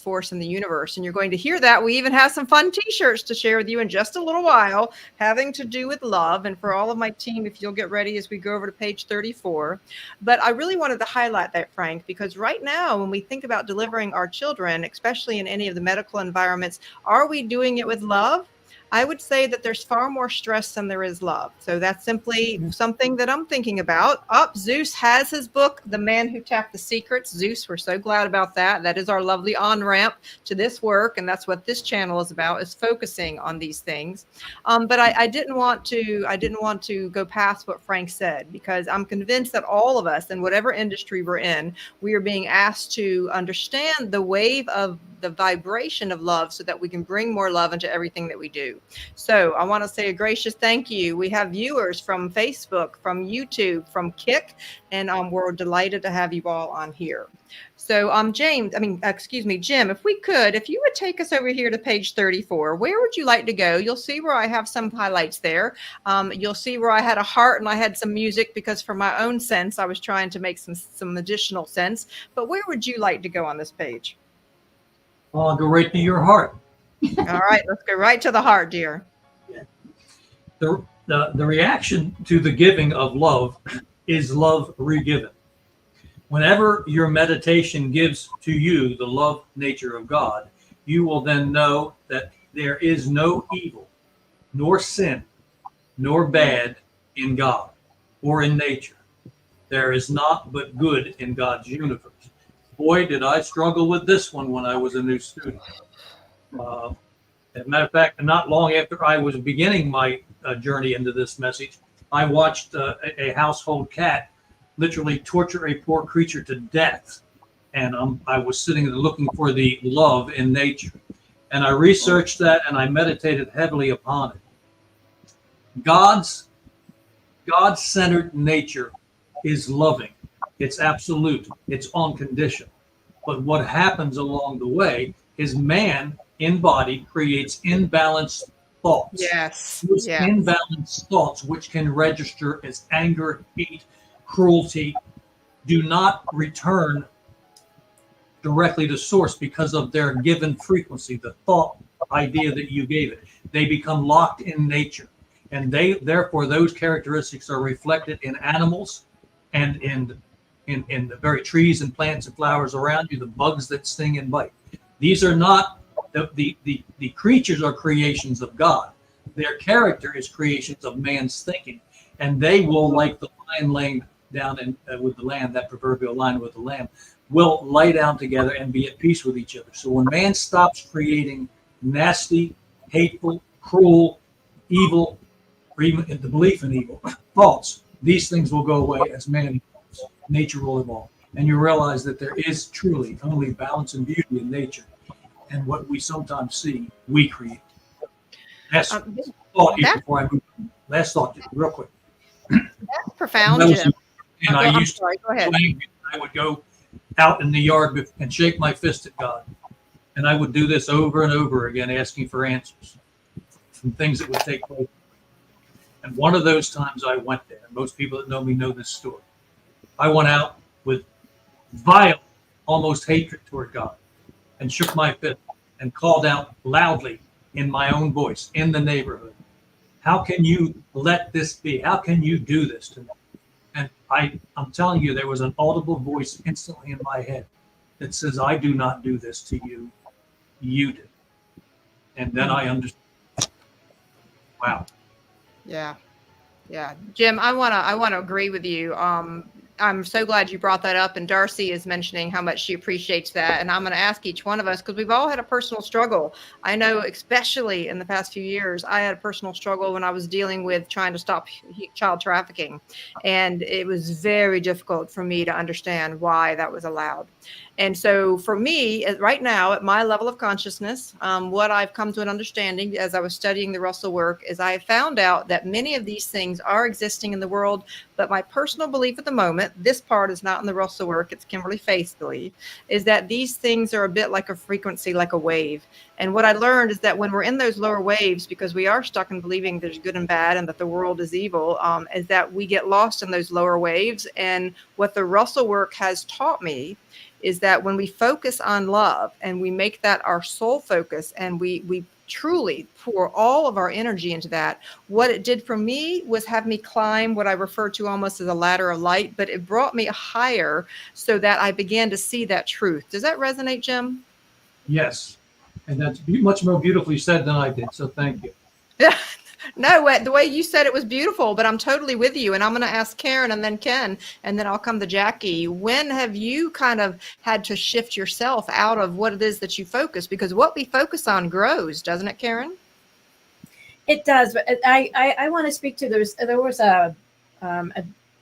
Speaker 1: force in the universe. And you're going to hear that. We even have some fun t-shirts to share with you in just a little while, having to do with love. And for all of my team, if you'll get ready as we go over to page 34. But I really wanted to highlight that, Frank, because right now, when we think about delivering our children, especially in any of the medical environments, are we doing it with love? I would say that there's far more stress than there is love. So that's simply something that I'm thinking about. Zeus has his book, The Man Who Tapped the Secrets. Zeus, we're so glad about that. That is our lovely on-ramp to this work. And that's what this channel is about, is focusing on these things. But I didn't want to go past what Frank said, because I'm convinced that all of us, in whatever industry we're in, we are being asked to understand the wave of the vibration of love so that we can bring more love into everything that we do. So I want to say a gracious thank you. We have viewers from Facebook, from YouTube, from Kick, and we're delighted to have you all on here. So Jim, if you would take us over here to page 34, where would you like to go? You'll see where I have some highlights there. You'll see where I had a heart and I had some music because for my own sense, I was trying to make some additional sense. But where would you like to go on this page?
Speaker 2: I'll go right to your heart.
Speaker 1: All right, let's go right to the heart, dear.
Speaker 2: The reaction to the giving of love is love regiven. Whenever your meditation gives to you the love nature of God, you will then know that there is no evil, nor sin, nor bad in God or in nature. There is naught but good in God's universe. Boy, did I struggle with this one when I was a new student. As a matter of fact, not long after I was beginning my journey into this message, I watched a household cat literally torture a poor creature to death. And I was sitting there looking for the love in nature. And I researched that and I meditated heavily upon it. God-centered nature is loving. It's absolute. It's unconditional. But what happens along the way is man in body creates imbalanced thoughts.
Speaker 1: Yes.
Speaker 2: Those imbalanced thoughts, which can register as anger, hate, cruelty, do not return directly to source because of their given frequency, the thought idea that you gave it. They become locked in nature. And therefore, those characteristics are reflected in animals and in the very trees and plants and flowers around you, the bugs that sting and bite. These are not, the creatures are creations of God. Their character is creations of man's thinking. and they will, like the lion laying down with the lamb, that proverbial lion with the lamb, will lay down together and be at peace with each other. So when man stops creating nasty, hateful, cruel, evil, or even the belief in evil thoughts, these things will go away as man evolves. Nature will evolve. And you realize that there is truly only balance and beauty in nature. And what we sometimes see, we create. Last thought here before I move on. Last thought, real quick.
Speaker 1: That's profound,
Speaker 2: And
Speaker 1: Jim.
Speaker 2: I
Speaker 1: I'm
Speaker 2: used
Speaker 1: sorry, go
Speaker 2: to,
Speaker 1: ahead.
Speaker 2: I would go out in the yard and shake my fist at God. And I would do this over and over again, asking for answers from things that would take place. And one of those times I went there, and most people that know me know this story. I went out with vile, almost hatred toward God, and shook my fist and called out loudly in my own voice in the neighborhood, how can you let this be? How can you do this to me? And I'm telling you, there was an audible voice instantly in my head that says, I do not do this to you. You did. And then I understood. Wow.
Speaker 1: Yeah. Yeah. Jim, I wanna agree with you. I'm so glad you brought that up. And Darcy is mentioning how much she appreciates that. And I'm going to ask each one of us, because we've all had a personal struggle. I know, especially in the past few years, I had a personal struggle when I was dealing with trying to stop child trafficking. And it was very difficult for me to understand why that was allowed. And so for me, right now, at my level of consciousness, what I've come to an understanding as I was studying the Russell work is I found out that many of these things are existing in the world. But my personal belief at the moment, this part is not in the Russell work, it's Kimberly Faith's belief, is that these things are a bit like a frequency, like a wave. And what I learned is that when we're in those lower waves, because we are stuck in believing there's good and bad and that the world is evil, is that we get lost in those lower waves. And what the Russell work has taught me is that when we focus on love and we make that our sole focus and we truly pour all of our energy into that, what it did for me was have me climb what I refer to almost as a ladder of light, but it brought me higher so that I began to see that truth. Does that resonate, Jim?
Speaker 2: Yes. And that's much more beautifully said than I did. So thank you.
Speaker 1: No, the way you said it was beautiful, but I'm totally with you. And I'm going to ask Karen and then Ken, and then I'll come to Jackie. When have you kind of had to shift yourself out of what it is that you focus? Because what we focus on grows, doesn't it, Karen?
Speaker 5: It does. But I want to speak to, there was a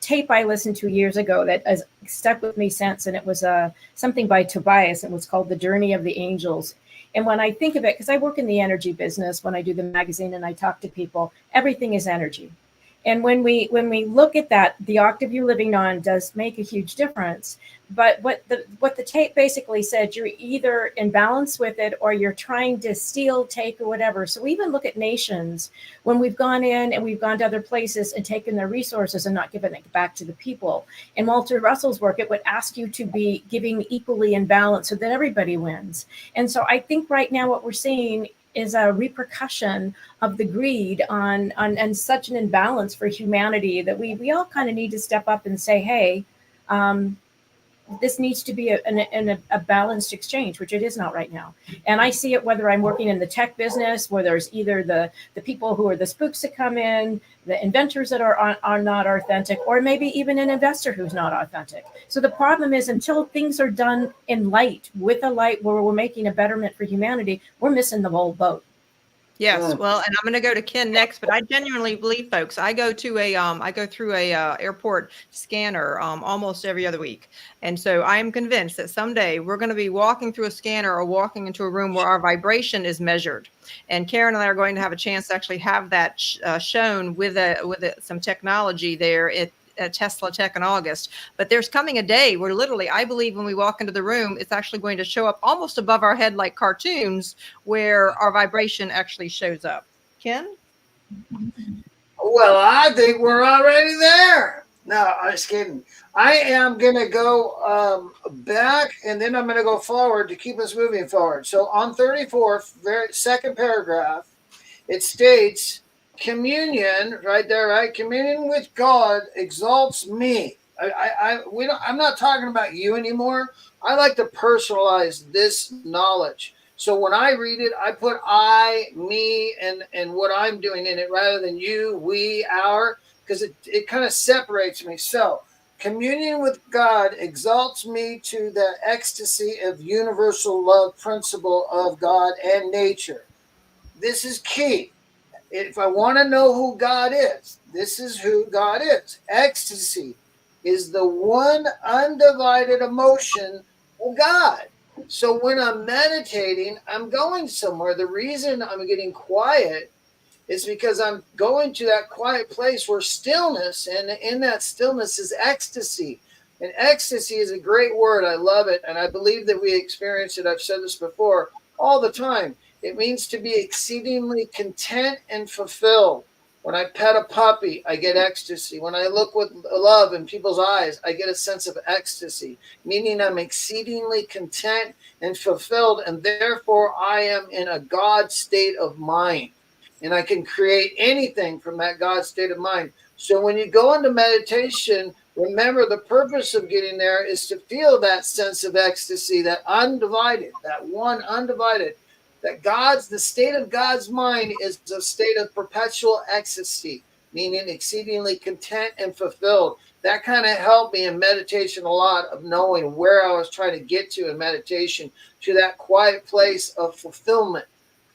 Speaker 5: tape I listened to years ago that has stuck with me since, and it was something by Tobias. It was called The Journey of the Angels. And when I think of it, because I work in the energy business, when I do the magazine and I talk to people, everything is energy. And when we look at that, the octave you're living on does make a huge difference. But what the tape basically said, you're either in balance with it or you're trying to steal, take, or whatever. So we even look at nations when we've gone in and we've gone to other places and taken their resources and not given it back to the people. In Walter Russell's work, it would ask you to be giving equally in balance so that everybody wins. And so I think right now what we're seeing is a repercussion of the greed on and such an imbalance for humanity that we all kind of need to step up and say, hey, this needs to be a balanced exchange, which it is not right now. And I see it whether I'm working in the tech business, where there's either the people who are the spooks that come in, the inventors that are not authentic, or maybe even an investor who's not authentic. So the problem is, until things are done in light, with a light where we're making a betterment for humanity, we're missing the whole boat.
Speaker 1: Yes, well, and I'm going to go to Ken next, but I genuinely believe, folks, I go through a airport scanner almost every other week, and so I am convinced that someday we're going to be walking through a scanner or walking into a room where our vibration is measured. And Karen and I are going to have a chance to actually have that shown with some technology there at Tesla Tech in August. But there's coming a day where literally, I believe when we walk into the room, it's actually going to show up almost above our head like cartoons, where our vibration actually shows up. Ken?
Speaker 4: Well, I think we're already there. No, I'm just kidding. I am going to go back, and then I'm going to go forward to keep us moving forward. So on 34, second paragraph, it states, communion, right there, right? Communion with God exalts me. I'm not talking about you anymore. I like to personalize this knowledge. So when I read it, I put I, me, and what I'm doing in it rather than you, we, our, because it kind of separates me. So communion with God exalts me to the ecstasy of universal love principle of God and nature. This is key. If I want to know who God is, this is who God is. Ecstasy is the one undivided emotion of God. So when I'm meditating, I'm going somewhere. The reason I'm getting quiet is because I'm going to that quiet place where stillness, and in that stillness is ecstasy. And ecstasy is a great word. I love it. And I believe that we experience it. I've said this before all the time. It means to be exceedingly content and fulfilled. When I pet a puppy, I get ecstasy. When I look with love in people's eyes, I get a sense of ecstasy, meaning I'm exceedingly content and fulfilled. And therefore, I am in a God state of mind. And I can create anything from that God state of mind. So when you go into meditation, remember the purpose of getting there is to feel that sense of ecstasy, that undivided, that one undivided, that the state of God's mind is a state of perpetual ecstasy, meaning exceedingly content and fulfilled. That kind of helped me in meditation a lot, of knowing where I was trying to get to in meditation, to that quiet place of fulfillment,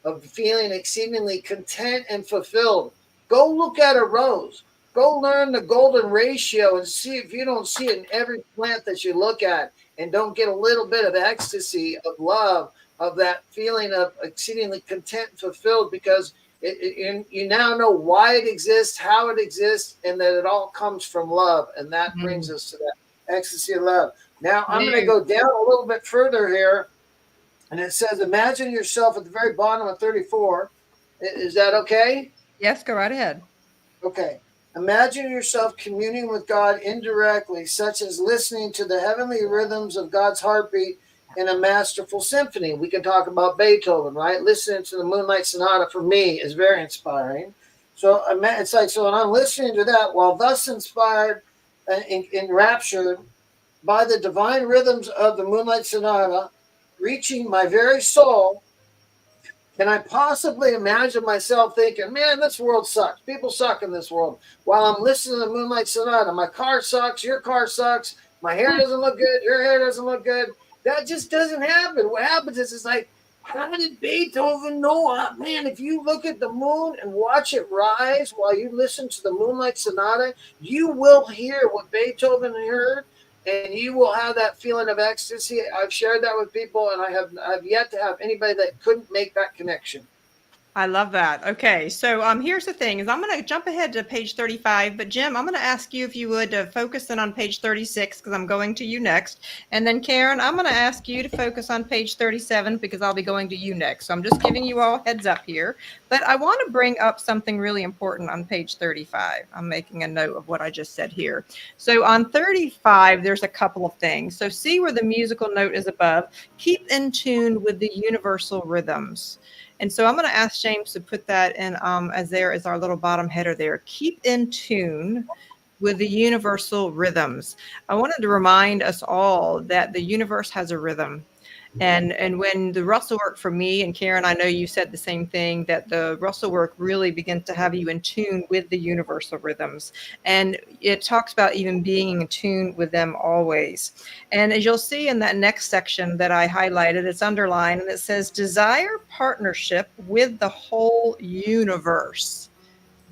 Speaker 4: of feeling exceedingly content and fulfilled. Go look at a rose. Go learn the golden ratio and see if you don't see it in every plant that you look at, and don't get a little bit of ecstasy, of love, of that feeling of exceedingly content and fulfilled, because you now know why it exists, how it exists, and that it all comes from love. And that brings us to that ecstasy of love. Now I'm going to go down a little bit further here. And it says, imagine yourself at the very bottom of 34. Is that okay?
Speaker 1: Yes, go right ahead.
Speaker 4: Okay. Imagine yourself communing with God indirectly, such as listening to the heavenly rhythms of God's heartbeat in a masterful symphony. We can talk about Beethoven, right? Listening to the Moonlight Sonata for me is very inspiring. So it's like, so when I'm listening to that, while thus inspired and enraptured by the divine rhythms of the Moonlight Sonata, reaching my very soul, can I possibly imagine myself thinking, man, this world sucks. People suck in this world. While I'm listening to the Moonlight Sonata, my car sucks, your car sucks, my hair doesn't look good, your hair doesn't look good. That just doesn't happen. What happens is, it's like, how did Beethoven know? Man, if you look at the moon and watch it rise while you listen to the Moonlight Sonata, you will hear what Beethoven heard, and you will have that feeling of ecstasy. I've shared that with people, and I've yet to have anybody that couldn't make that connection.
Speaker 1: I love that. Okay, so here's the thing: is I'm going to jump ahead to page 35, but Jim, I'm going to ask you if you would focus in on page 36, because I'm going to you next, and then Karen, I'm going to ask you to focus on page 37 because I'll be going to you next. So I'm just giving you all heads up here, but I want to bring up something really important on page 35. I'm making a note of what I just said here. So on 35, there's a couple of things. So see where the musical note is above. Keep in tune with the universal rhythms. And so I'm going to ask James to put that in as there is our little bottom header there. Keep in tune with the universal rhythms. I wanted to remind us all that the universe has a rhythm. And when the Russell work for me, and Karen, I know you said the same thing, that the Russell work really begins to have you in tune with the universal rhythms. And it talks about even being in tune with them always. And as you'll see in that next section that I highlighted, it's underlined, and it says, desire partnership with the whole universe.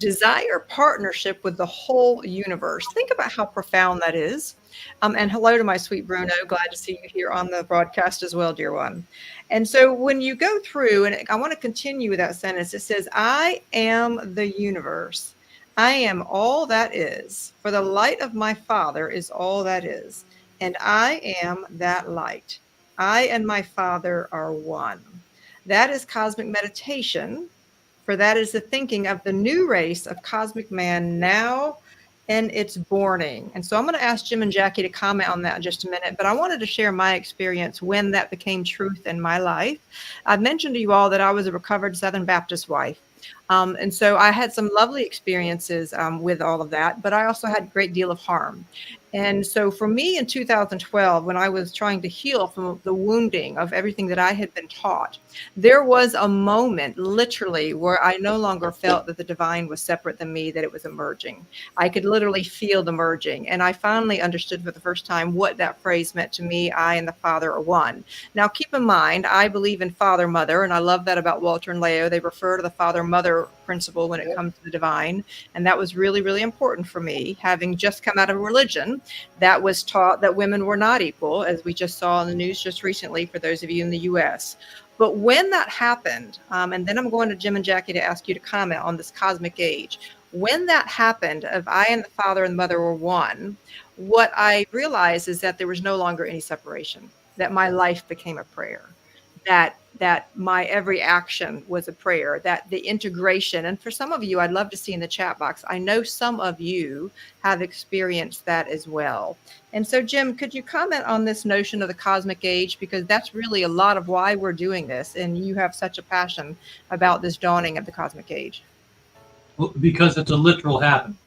Speaker 1: Desire partnership with the whole universe. Think about how profound that is. And hello to my sweet Bruno. Glad to see you here on the broadcast as well, dear one. And so when you go through, and I want to continue with that sentence, it says, I am the universe. I am all that is. For the light of my Father is all that is. And I am that light. I and my Father are one. That is cosmic meditation. For that is the thinking of the new race of cosmic man now and its borning. And so I'm going to ask Jim and Jackie to comment on that in just a minute, but I wanted to share my experience when that became truth in my life. I've mentioned to you all that I was a recovered Southern Baptist wife. And so I had some lovely experiences with all of that, but I also had a great deal of harm. And so for me in 2012, when I was trying to heal from the wounding of everything that I had been taught, there was a moment literally where I no longer felt that the divine was separate than me, that it was emerging. I could literally feel the merging. And I finally understood for the first time what that phrase meant to me. I and the Father are one. Now, keep in mind, I believe in father, mother, and I love that about Walter and Leo. They refer to the father, mother principle when it comes to the divine. And that was really, really important for me, having just come out of a religion that was taught that women were not equal, as we just saw in the news just recently for those of you in the US. But when that happened, and then I'm going to Jim and Jackie to ask you to comment on this cosmic age. When that happened, of I and the Father and the Mother were one, what I realized is that there was no longer any separation, that my life became a prayer, that my every action was a prayer, that the integration, and for some of you, I'd love to see in the chat box, I know some of you have experienced that as well. And so, Jim, could you comment on this notion of the cosmic age? Because that's really a lot of why we're doing this, and you have such a passion about this dawning of the cosmic age.
Speaker 2: Well, because it's a literal happening.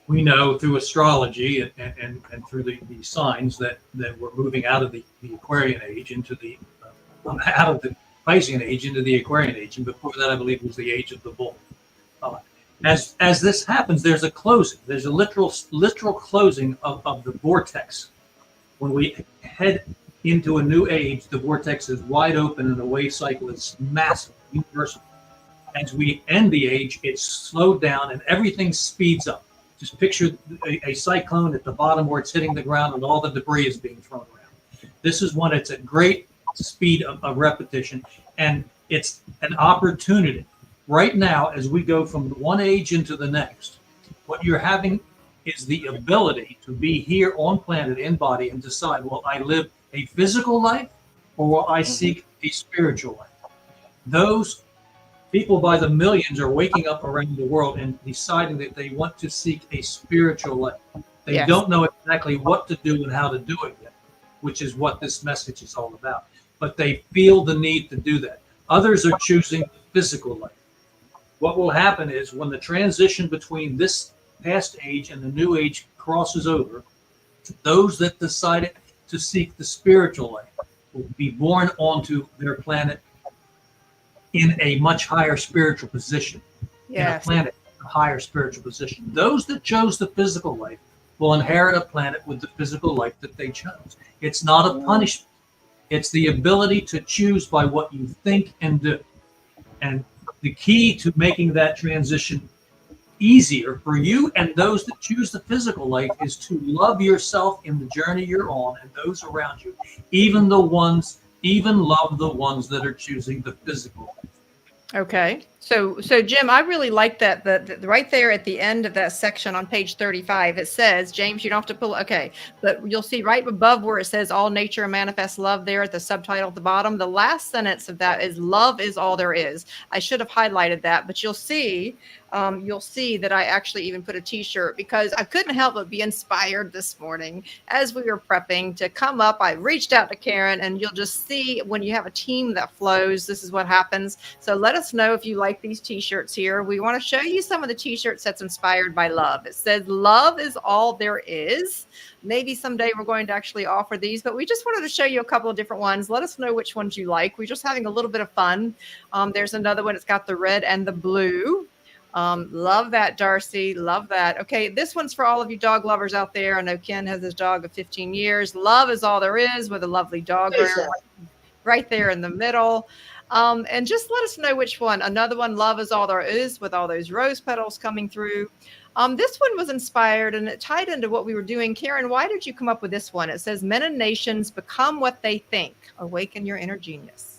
Speaker 2: We know through astrology and through the signs that we're moving out of the Aquarian age into the out of the Piscean age into the Aquarian age, and before that, I believe, was the age of the bull. As this happens, there's a closing. There's a literal closing of the vortex. When we head into a new age, the vortex is wide open, and the wave cycle is massive, universal. As we end the age, it's slowed down, and everything speeds up. Just picture a cyclone at the bottom where it's hitting the ground and all the debris is being thrown around. This is when it's at great speed of repetition, and it's an opportunity. Right now, as we go from one age into the next, what you're having is the ability to be here on planet in body and decide, will I live a physical life or will I seek a spiritual life? Those people by the millions are waking up around the world and deciding that they want to seek a spiritual life. They
Speaker 1: Yes.
Speaker 2: don't know exactly what to do and how to do it yet, which is what this message is all about. But they feel the need to do that. Others are choosing physical life. What will happen is when the transition between this past age and the new age crosses over, those that decided to seek the spiritual life will be born onto their planet in a much higher spiritual position. In a planet, a higher spiritual position. Those that chose the physical life will inherit a planet with the physical life that they chose. It's not a punishment. It's the ability to choose by what you think and do. And the key to making that transition easier for you and those that choose the physical life is to love yourself in the journey you're on and those around you, even love the ones that are choosing the physical life.
Speaker 1: Okay. So Jim, I really like that the right there at the end of that section on page 35, it says, James, you don't have to pull. Okay. But you'll see right above where it says all nature manifests love there at the subtitle at the bottom. The last sentence of that is love is all there is. I should have highlighted that, but you'll see that I actually even put a t-shirt because I couldn't help but be inspired this morning as we were prepping to come up. I reached out to Karen, and you'll just see when you have a team that flows, this is what happens. So let us know if you like these t-shirts here. We want to show you some of the t-shirts that's inspired by love. It says love is all there is. Maybe someday we're going to actually offer these, but we just wanted to show you a couple of different ones. Let us know which ones you like. We're just having a little bit of fun. There's another one. It's got the red and the blue. Love that, Darcy. Love that. Okay, this one's for all of you dog lovers out there. I know Ken has his dog of 15 years. Love is all there is, with a lovely dog right there in the middle. And just let us know which one. Another one, love is all there is, with all those rose petals coming through. This one was inspired and it tied into what we were doing. Karen, why did you come up with this one? It says, men and nations become what they think. Awaken your inner genius.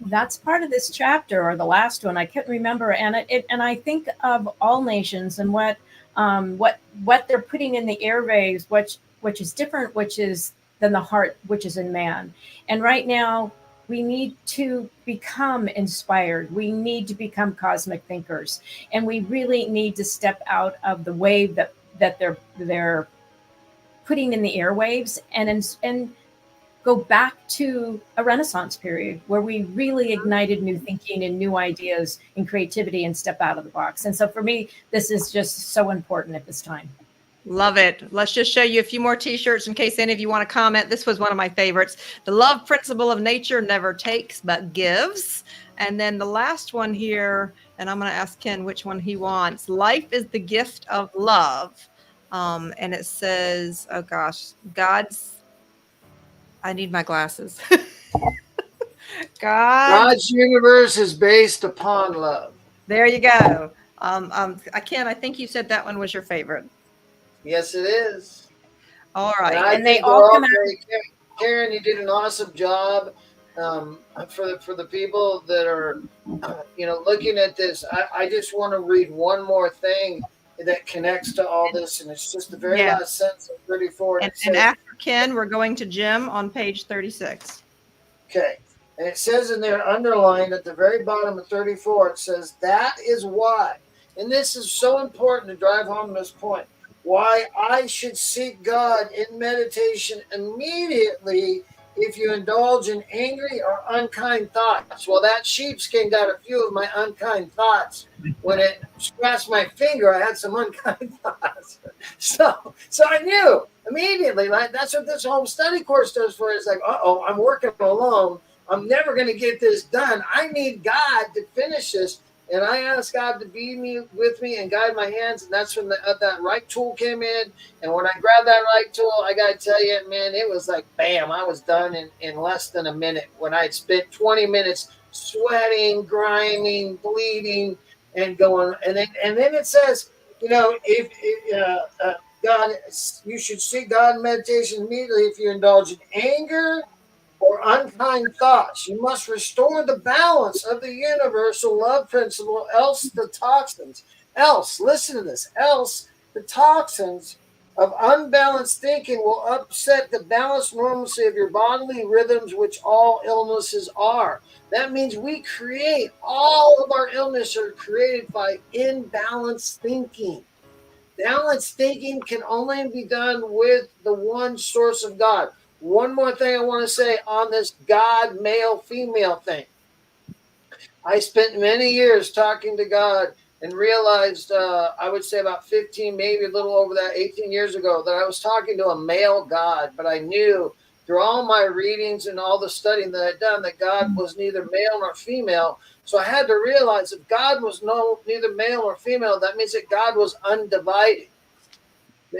Speaker 5: That's part of this chapter, or the last one. I can't remember, and I think of all nations and what they're putting in the airwaves, which is different, which is than the heart, which is in man. And right now, we need to become inspired. We need to become cosmic thinkers, and we really need to step out of the wave that they're putting in the airwaves, and go back to a Renaissance period where we really ignited new thinking and new ideas and creativity and step out of the box. And so for me, this is just so important at this time.
Speaker 1: Love it. Let's just show you a few more t-shirts in case any of you want to comment. This was one of my favorites. The love principle of nature never takes but gives. And then the last one here, and I'm going to ask Ken which one he wants. Life is the gift of love. And it says, oh gosh, I need my glasses.
Speaker 4: God's universe is based upon love.
Speaker 1: There you go. Ken, I think you said that one was your favorite.
Speaker 4: Yes, it is.
Speaker 1: All right.
Speaker 5: And they all come out.
Speaker 4: Karen, you did an awesome job. For the people that are, looking at this, I just want to read one more thing that connects to all this, and it's just the very last sentence of 34.
Speaker 1: And after Ken, we're going to Jim on page 36.
Speaker 4: Okay. And it says in there, underlined at the very bottom of 34, it says, that is why, and this is so important to drive home this point, why I should seek God in meditation immediately if you indulge in angry or unkind thoughts. Well, that sheepskin got a few of my unkind thoughts. When it scratched my finger, I had some unkind thoughts. So I knew immediately, like that's what this home study course does for us. It's like, uh-oh, I'm working alone. I'm never going to get this done. I need God to finish this. And I asked God to be with me and guide my hands. And that's when that right tool came in. And when I grabbed that right tool, I got to tell you, man, it was like, bam, I was done in less than a minute when I had spent 20 minutes sweating, grinding, bleeding, and going. And then it says, God, you should seek God in meditation immediately if you indulge in anger or unkind thoughts. You must restore the balance of the universal love principle, else the toxins, listen to this, else the toxins of unbalanced thinking will upset the balanced normalcy of your bodily rhythms, which all illnesses are. That means we create, all of our illnesses are created by imbalanced thinking. Balanced thinking can only be done with the one source of God. One more thing I want to say on this God, male, female thing. I spent many years talking to God and realized, I would say about 15, maybe a little over that, 18 years ago, that I was talking to a male God, but I knew through all my readings and all the studying that I'd done that God was neither male nor female. So I had to realize if God was neither male nor female, that means that God was undivided.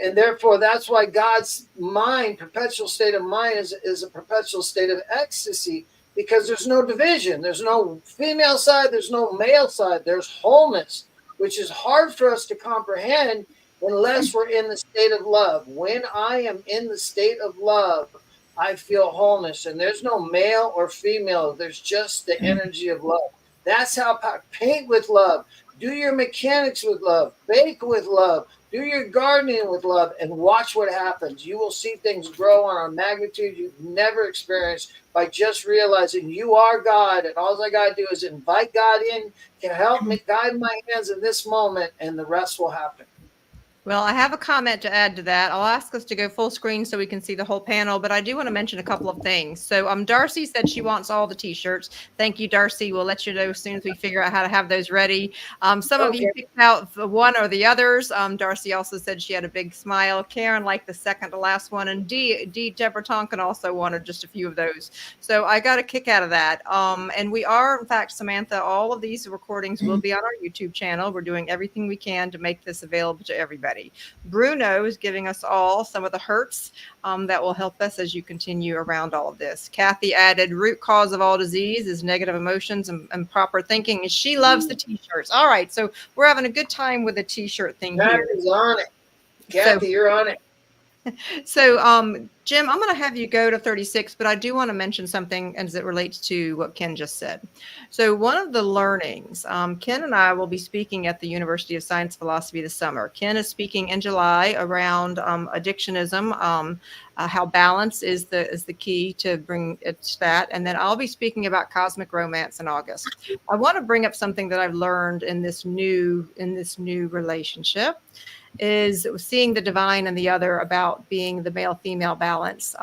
Speaker 4: And therefore, that's why God's mind, perpetual state of mind, is a perpetual state of ecstasy, because there's no division. There's no female side. There's no male side. There's wholeness, which is hard for us to comprehend unless we're in the state of love. When I am in the state of love, I feel wholeness. And there's no male or female. There's just the energy of love. That's how paint with love. Do your mechanics with love. Bake with love. Do your gardening with love and watch what happens. You will see things grow on a magnitude you've never experienced by just realizing you are God. And all I got to do is invite God in to help me guide my hands in this moment, and the rest will happen.
Speaker 1: Well, I have a comment to add to that. I'll ask us to go full screen so we can see the whole panel, but I do want to mention a couple of things. So Darcy said she wants all the t-shirts. Thank you, Darcy. We'll let you know as soon as we figure out how to have those ready. Some of you picked out the one or the others. Darcy also said she had a big smile. Karen liked the second to last one, and Deborah Tonkin also wanted just a few of those. So I got a kick out of that. And we are, in fact, Samantha, all of these recordings will be on our YouTube channel. We're doing everything we can to make this available to everybody. Bruno is giving us all some of the hurts that will help us as you continue around all of this. Kathy added, root cause of all disease is negative emotions and proper thinking. And she loves the t-shirts. All right. So we're having a good time with the t-shirt thing here.
Speaker 4: Kathy's on it. Kathy, you're on it.
Speaker 1: So, Jim, I'm going to have you go to 36, but I do want to mention something as it relates to what Ken just said. So one of the learnings, Ken and I will be speaking at the University of Science Philosophy this summer. Ken is speaking in July around addictionism, how balance is the key to bring it to that. And then I'll be speaking about cosmic romance in August. I want to bring up something that I've learned in this new relationship. is seeing the divine in the other, about being the male-female balance.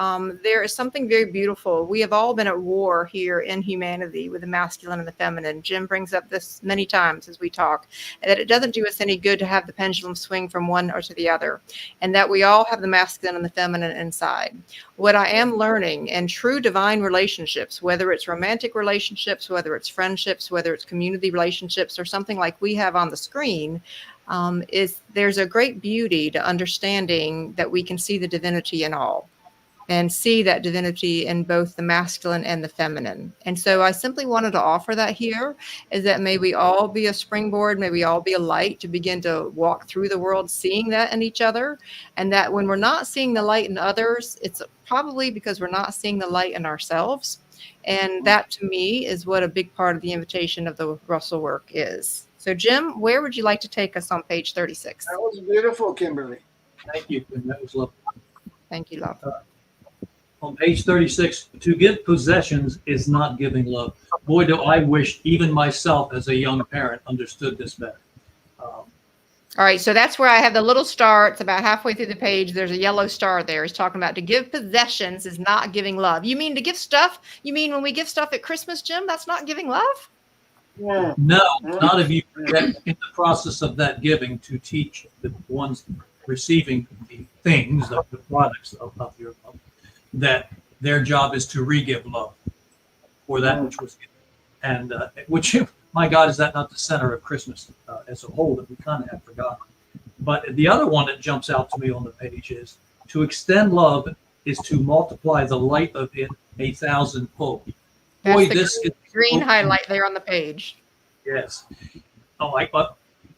Speaker 1: There is something very beautiful. We have all been at war here in humanity with the masculine and the feminine. Jim brings up this many times as we talk, that it doesn't do us any good to have the pendulum swing from one or to the other, and that we all have the masculine and the feminine inside. What I am learning in true divine relationships, whether it's romantic relationships, whether it's friendships, whether it's community relationships, or something like we have on the screen, is there's a great beauty to understanding that we can see the divinity in all, and see that divinity in both the masculine and the feminine. And so I simply wanted to offer that here, is that may we all be a springboard, may we all be a light to begin to walk through the world seeing that in each other. And that when we're not seeing the light in others, it's probably because we're not seeing the light in ourselves. And that to me is what a big part of the invitation of the Russell work is. So Jim, where would you like to take us on page 36?
Speaker 4: That was beautiful, Kimberly.
Speaker 2: Thank you. And that was lovely.
Speaker 1: Thank you, love.
Speaker 2: On page 36, to give possessions is not giving love. Boy, do I wish even myself as a young parent understood this better.
Speaker 1: All right, so that's where I have the little star. It's about halfway through the page. There's a yellow star there. It's talking about to give possessions is not giving love. You mean to give stuff? You mean when we give stuff at Christmas, Jim, that's not giving love?
Speaker 4: Yeah.
Speaker 2: No, not if you forget in the process of that giving to teach the ones receiving the things, the products of your love, that their job is to re-give love for that which was given. And which, my God, is that not the center of Christmas as a whole that we kind of have forgotten? But the other one that jumps out to me on the page is to extend love is to multiply the light of it 1,000-fold. Boy, this is
Speaker 1: green highlight there on the page.
Speaker 2: Yes.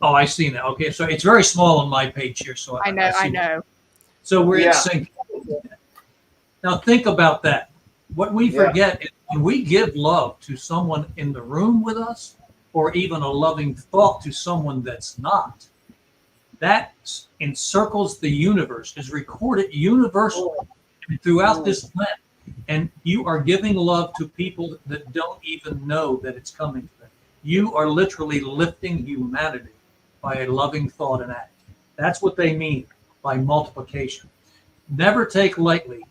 Speaker 2: I see now. Okay, so it's very small on my page here. So
Speaker 1: I know.
Speaker 2: that. So we're in sync. Now think about that. What we forget is when we give love to someone in the room with us, or even a loving thought to someone that's not, that encircles the universe, is recorded universally throughout this planet. And you are giving love to people that don't even know that it's coming to them. You are literally lifting humanity by a loving thought and act. That's what they mean by multiplication. Never take lightly.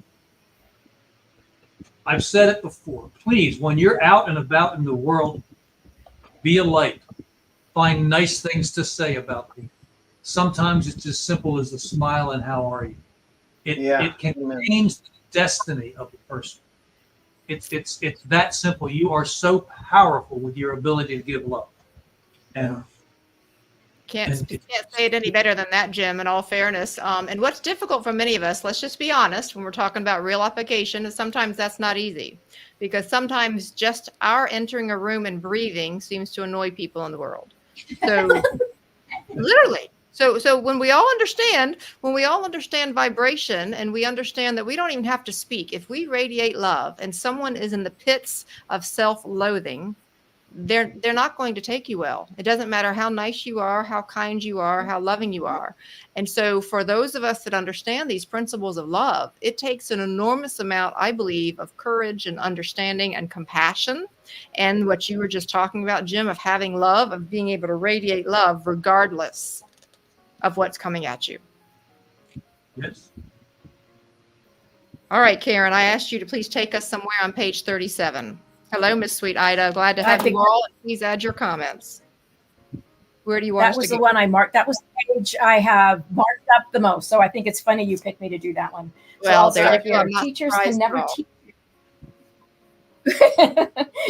Speaker 2: I've said it before. Please, when you're out and about in the world, be a light. Find nice things to say about people. Sometimes it's as simple as a smile and how are you. It can change the destiny of the person. It's that simple. You are so powerful with your ability to give love. And
Speaker 1: Can't say it any better than that, Jim, in all fairness. And what's difficult for many of us, let's just be honest, when we're talking about real application, is sometimes that's not easy. Because sometimes just our entering a room and breathing seems to annoy people in the world. So literally. So when we all understand vibration, and we understand that we don't even have to speak, if we radiate love and someone is in the pits of self-loathing, they're not going to take you well. It doesn't matter how nice you are, how kind you are, how loving you are. And so for those of us that understand these principles of love, it takes an enormous amount, I believe, of courage and understanding and compassion. And what you were just talking about, Jim, of having love, of being able to radiate love regardless of what's coming at you.
Speaker 2: yes.
Speaker 1: All right, Karen, I asked you to please take us somewhere on page 37. Hello, Miss Sweet Ida. Glad to have you all. Please add your comments. Where do you want us
Speaker 5: That was
Speaker 1: to
Speaker 5: the
Speaker 1: go?
Speaker 5: one I marked. That was the page I have marked up the most. So I think it's funny you picked me to do that one. So
Speaker 1: Well,
Speaker 5: I'll
Speaker 1: there
Speaker 5: start
Speaker 1: you go.
Speaker 5: here.
Speaker 1: I'm not
Speaker 5: Teachers
Speaker 1: surprised
Speaker 5: can
Speaker 1: at
Speaker 5: never
Speaker 1: all.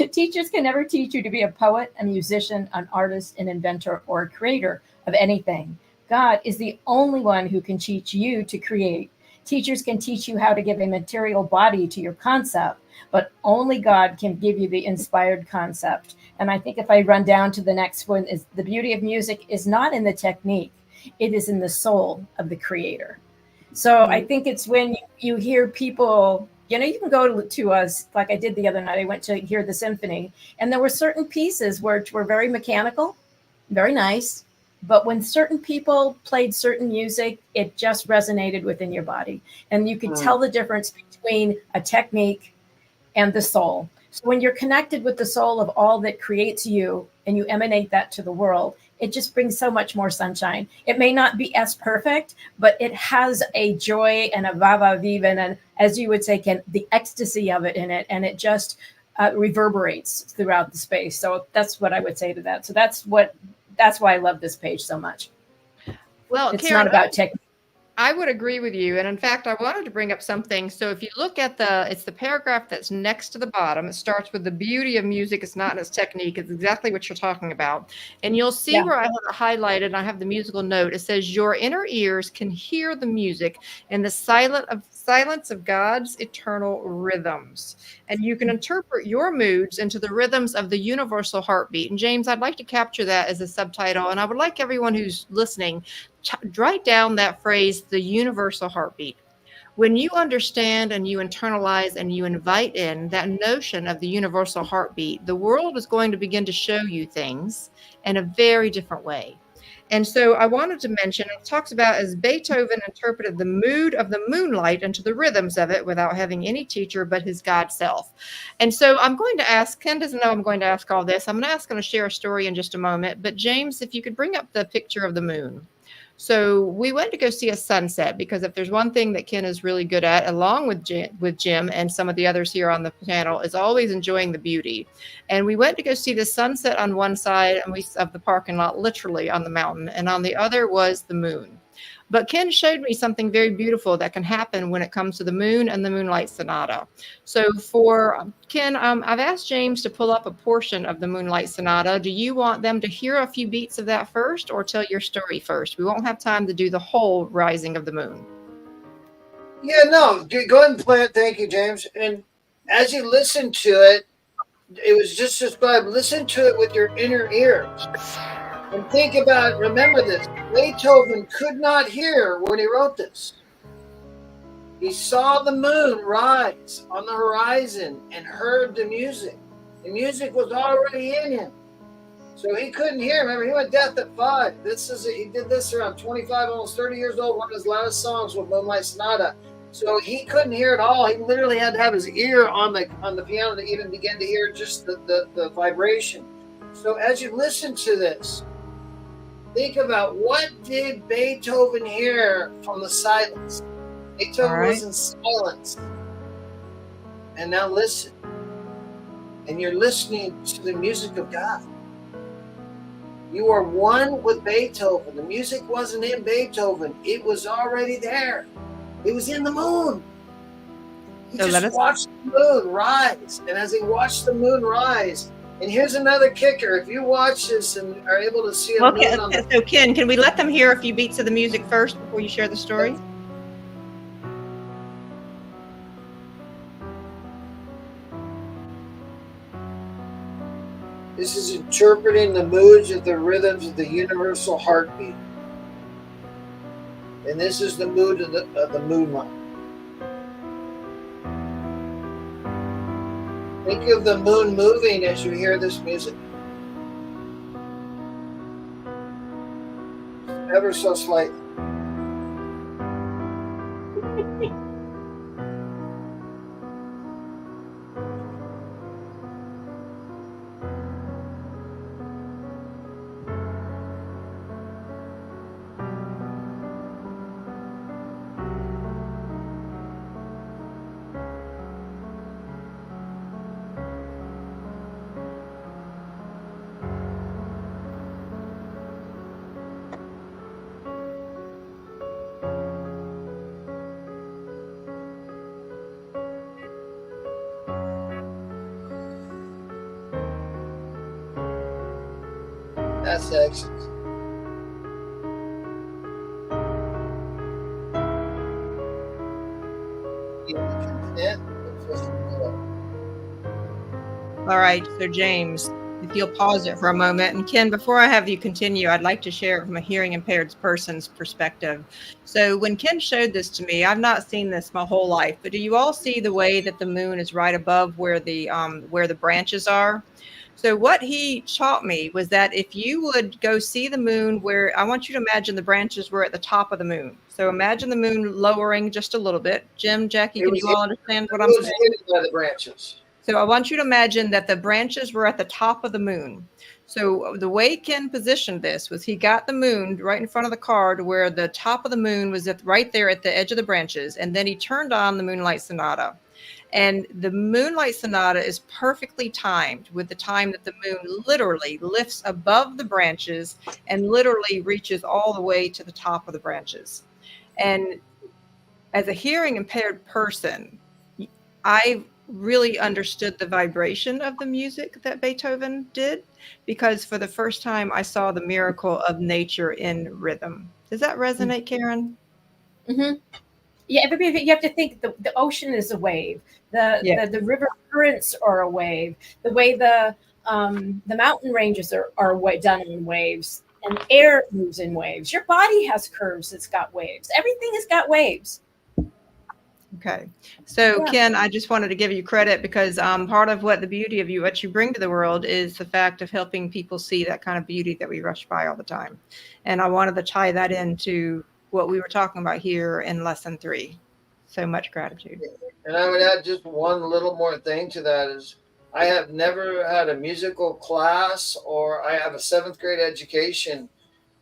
Speaker 5: Teachers can never teach you to be a poet, a musician, an artist, an inventor, or a creator of anything. God is the only one who can teach you to create. Teachers can teach you how to give a material body to your concept, but only God can give you the inspired concept. And I think if I run down to the next one, is the beauty of music is not in the technique, it is in the soul of the creator. So I think it's when you hear people, you can go to us, like I did the other night, I went to hear the symphony, and there were certain pieces which were very mechanical, very nice. But when certain people played certain music, it just resonated within your body. And you could tell the difference between a technique and the soul. So when you're connected with the soul of all that creates you and you emanate that to the world, it just brings so much more sunshine. It may not be as perfect, but it has a joy and a va viva, and as you would say, Ken, the ecstasy of it in it, and it just reverberates throughout the space. So that's what I would say to that. So that's why I love this page so much.
Speaker 1: Well,
Speaker 5: It's
Speaker 1: Karen,
Speaker 5: not about technique.
Speaker 1: I would agree with you. And in fact, I wanted to bring up something. So if you look at it's the paragraph that's next to the bottom. It starts with the beauty of music. It's not in its technique. It's exactly what you're talking about. And you'll see where I have it highlighted, and I have the musical note. It says, your inner ears can hear the music in the silence of God's eternal rhythms. And you can interpret your moods into the rhythms of the universal heartbeat. And James, I'd like to capture that as a subtitle. And I would like everyone who's listening, write down that phrase, the universal heartbeat. When you understand and you internalize and you invite in that notion of the universal heartbeat, the world is going to begin to show you things in a very different way. And so I wanted to mention, it talks about as Beethoven interpreted the mood of the moonlight into the rhythms of it without having any teacher but his God self. And so I'm going to ask, Ken doesn't know I'm going to ask all this. I'm going to share a story in just a moment. But James, if you could bring up the picture of the moon. So we went to go see a sunset, because if there's one thing that Ken is really good at, along with Jim and some of the others here on the panel, is always enjoying the beauty. And we went to go see the sunset on one side of the parking lot, literally on the mountain, and on the other was the moon. But Ken showed me something very beautiful that can happen when it comes to the moon and the Moonlight Sonata. So for Ken, I've asked James to pull up a portion of the Moonlight Sonata. Do you want them to hear a few beats of that first, or tell your story first? We won't have time to do the whole Rising of the Moon.
Speaker 4: Yeah, no, go ahead and play it. Thank you, James. And as you listen to it, it was just described. Listen to it with your inner ears. And think about, remember this, Beethoven could not hear when he wrote this. He saw the moon rise on the horizon and heard the music. The music was already in him. So he couldn't hear. Remember, he went deaf at 5. He did this around 25, almost 30 years old. One of his last songs was Moonlight Sonata. So he couldn't hear at all. He literally had to have his ear on the piano to even begin to hear just the vibration. So as you listen to this, think about, what did Beethoven hear from the silence? Beethoven was in silence. And now listen. And you're listening to the music of God. You are one with Beethoven. The music wasn't in Beethoven. It was already there. It was in the moon. He just watched the moon rise. And as he watched the moon rise, and here's another kicker. If you watch this and are able to see it.
Speaker 1: So Ken, can we let them hear a few beats of the music first before you share the story?
Speaker 4: This is interpreting the moods of the rhythms of the universal heartbeat. And this is the mood of the moonlight. Think of the moon moving as you hear this music. Ever so slightly. That's excellent.
Speaker 1: All right, so James, if you'll pause it for a moment. And Ken, before I have you continue, I'd like to share it from a hearing impaired person's perspective. So when Ken showed this to me, I've not seen this my whole life, but do you all see the way that the moon is right above where the branches are? So what he taught me was that if you would go see the moon, where I want you to imagine the branches were at the top of the moon. So imagine the moon lowering just a little bit. Jim, Jackie, can you all understand what I'm saying?
Speaker 4: Hidden by the branches.
Speaker 1: So I want you to imagine that the branches were at the top of the moon. So the way Ken positioned this was he got the moon right in front of the card where the top of the moon was right there at the edge of the branches. And then he turned on the Moonlight Sonata. And the Moonlight Sonata is perfectly timed with the time that the moon literally lifts above the branches and literally reaches all the way to the top of the branches. And as a hearing impaired person, I really understood the vibration of the music that Beethoven did, because for the first time I saw the miracle of nature in rhythm. Does that resonate, Karen?
Speaker 5: Mm-hmm. Yeah, everybody, you have to think the ocean is a wave. The river currents are a wave. The way the mountain ranges are done in waves, and air moves in waves. Your body has curves. It's got waves. Everything has got waves.
Speaker 1: Okay. So
Speaker 5: Yeah.
Speaker 1: Ken, I just wanted to give you credit because part of what the beauty of you, what you bring to the world is the fact of helping people see that kind of beauty that we rush by all the time. And I wanted to tie that into what we were talking about here in lesson 3. So much gratitude.
Speaker 4: And I would add just one little more thing to that is I have never had a musical class, or I have a 7th grade education,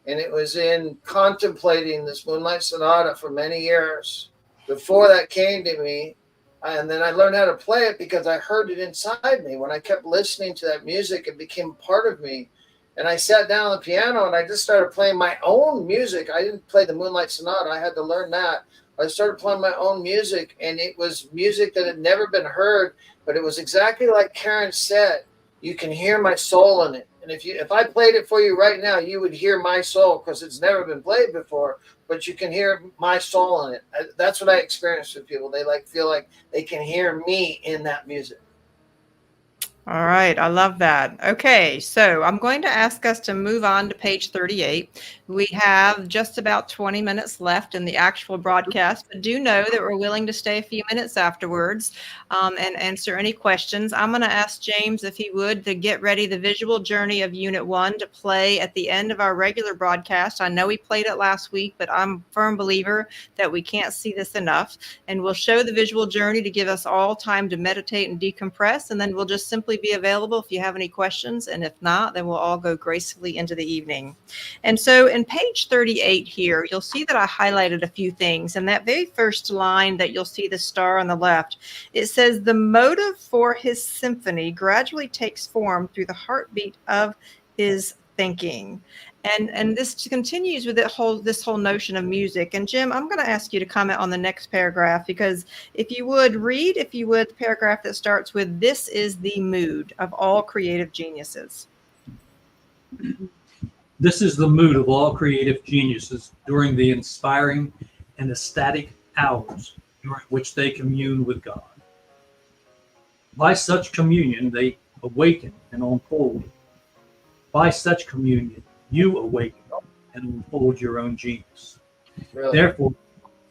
Speaker 4: and it was in contemplating this Moonlight Sonata for many years before that came to me. And then I learned how to play it because I heard it inside me. When I kept listening to that music, it became part of me. And I sat down on the piano and I just started playing my own music. I didn't play the Moonlight Sonata. I had to learn that. I started playing my own music, and it was music that had never been heard, but it was exactly like Karen said. You can hear my soul in it. And if I played it for you right now, you would hear my soul because it's never been played before, but you can hear my soul in it. That's what I experience with people. They feel like they can hear me in that music.
Speaker 1: All right, I love that. Okay, so I'm going to ask us to move on to page 38. We have just about 20 minutes left in the actual broadcast, but do know that we're willing to stay a few minutes afterwards and answer any questions. I'm going to ask James if he would to get ready the visual journey of Unit 1 to play at the end of our regular broadcast. I know we played it last week, but I'm a firm believer that we can't see this enough. And we'll show the visual journey to give us all time to meditate and decompress, and then we'll just simply be available if you have any questions, and if not, then we'll all go gracefully into the evening. And so in page 38 here, you'll see that I highlighted a few things, and that very first line that you'll see the star on the left, it says the motive for his symphony gradually takes form through the heartbeat of his thinking. And this continues with this whole notion of music. And Jim, I'm going to ask you to comment on the next paragraph, because if you would the paragraph that starts with, "This is the mood of all creative geniuses."
Speaker 2: This is the mood of all creative geniuses during the inspiring and ecstatic hours during which they commune with God. By such communion, they awaken and unfold. By such communion, you awaken and unfold your own genius.
Speaker 4: Really.
Speaker 2: Therefore,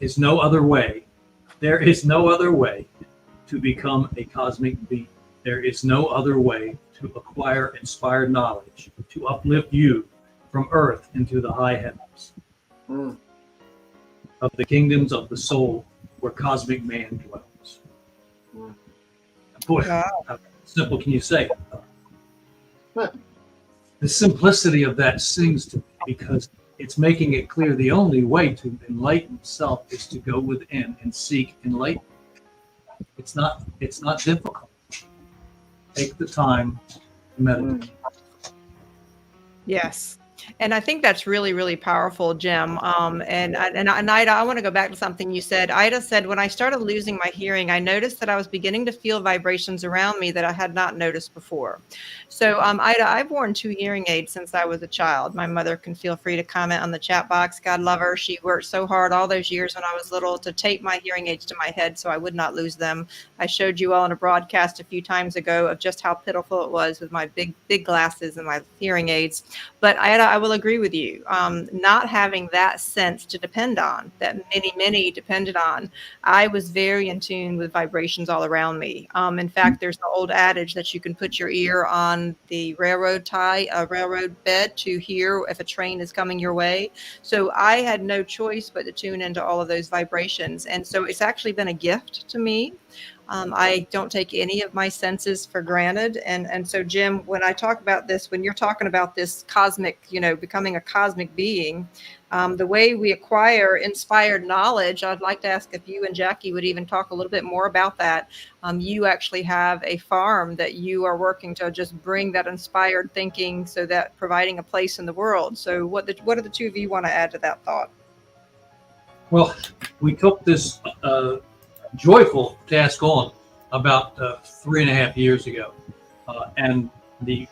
Speaker 2: there is no other way to become a cosmic being. There is no other way to acquire inspired knowledge, to uplift you from earth into the high heavens of the kingdoms of the soul where cosmic man dwells. Boy, how simple can you say it? The simplicity of that sings to me, because it's making it clear the only way to enlighten self is to go within and seek enlightenment. It's not difficult. Take the time to meditate.
Speaker 1: Yes. And I think that's really, really powerful, Jim. And Ida, I want to go back to something you said. Ida said, when I started losing my hearing, I noticed that I was beginning to feel vibrations around me that I had not noticed before. So, Ida, I've worn 2 hearing aids since I was a child. My mother can feel free to comment on the chat box. God love her. She worked so hard all those years when I was little to tape my hearing aids to my head so I would not lose them. I showed you all in a broadcast a few times ago of just how pitiful it was with my big glasses and my hearing aids. But I will agree with you. Not having that sense to depend on, that many depended on, I was very in tune with vibrations all around me. In fact, there's the old adage that you can put your ear on the railroad bed to hear if a train is coming your way. So I had no choice but to tune into all of those vibrations. And so it's actually been a gift to me. I don't take any of my senses for granted. And so, Jim, when I talk about this, when you're talking about this cosmic, becoming a cosmic being, the way we acquire inspired knowledge, I'd like to ask if you and Jackie would even talk a little bit more about that. You actually have a farm that you are working to just bring that inspired thinking, so that providing a place in the world. So what do the two of you want to add to that thought?
Speaker 2: Well, we took this joyful task on about 3.5 years ago. And the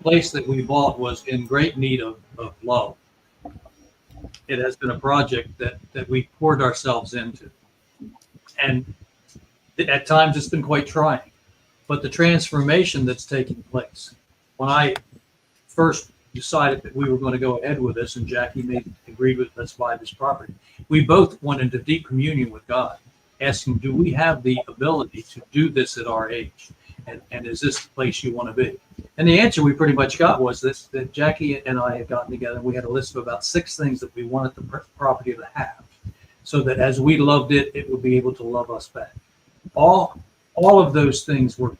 Speaker 2: place that we bought was in great need of love. It has been a project that we poured ourselves into. And at times it's been quite trying. But the transformation that's taking place, when I first decided that we were going to go ahead with this, and Jackie agreed with let's buy this property, we both went into deep communion with God, asking, do we have the ability to do this at our age? And is this the place you want to be? And the answer we pretty much got was this, that Jackie and I had gotten together, and we had a list of about 6 things that we wanted the property to have, so that as we loved it, it would be able to love us back. All of those things were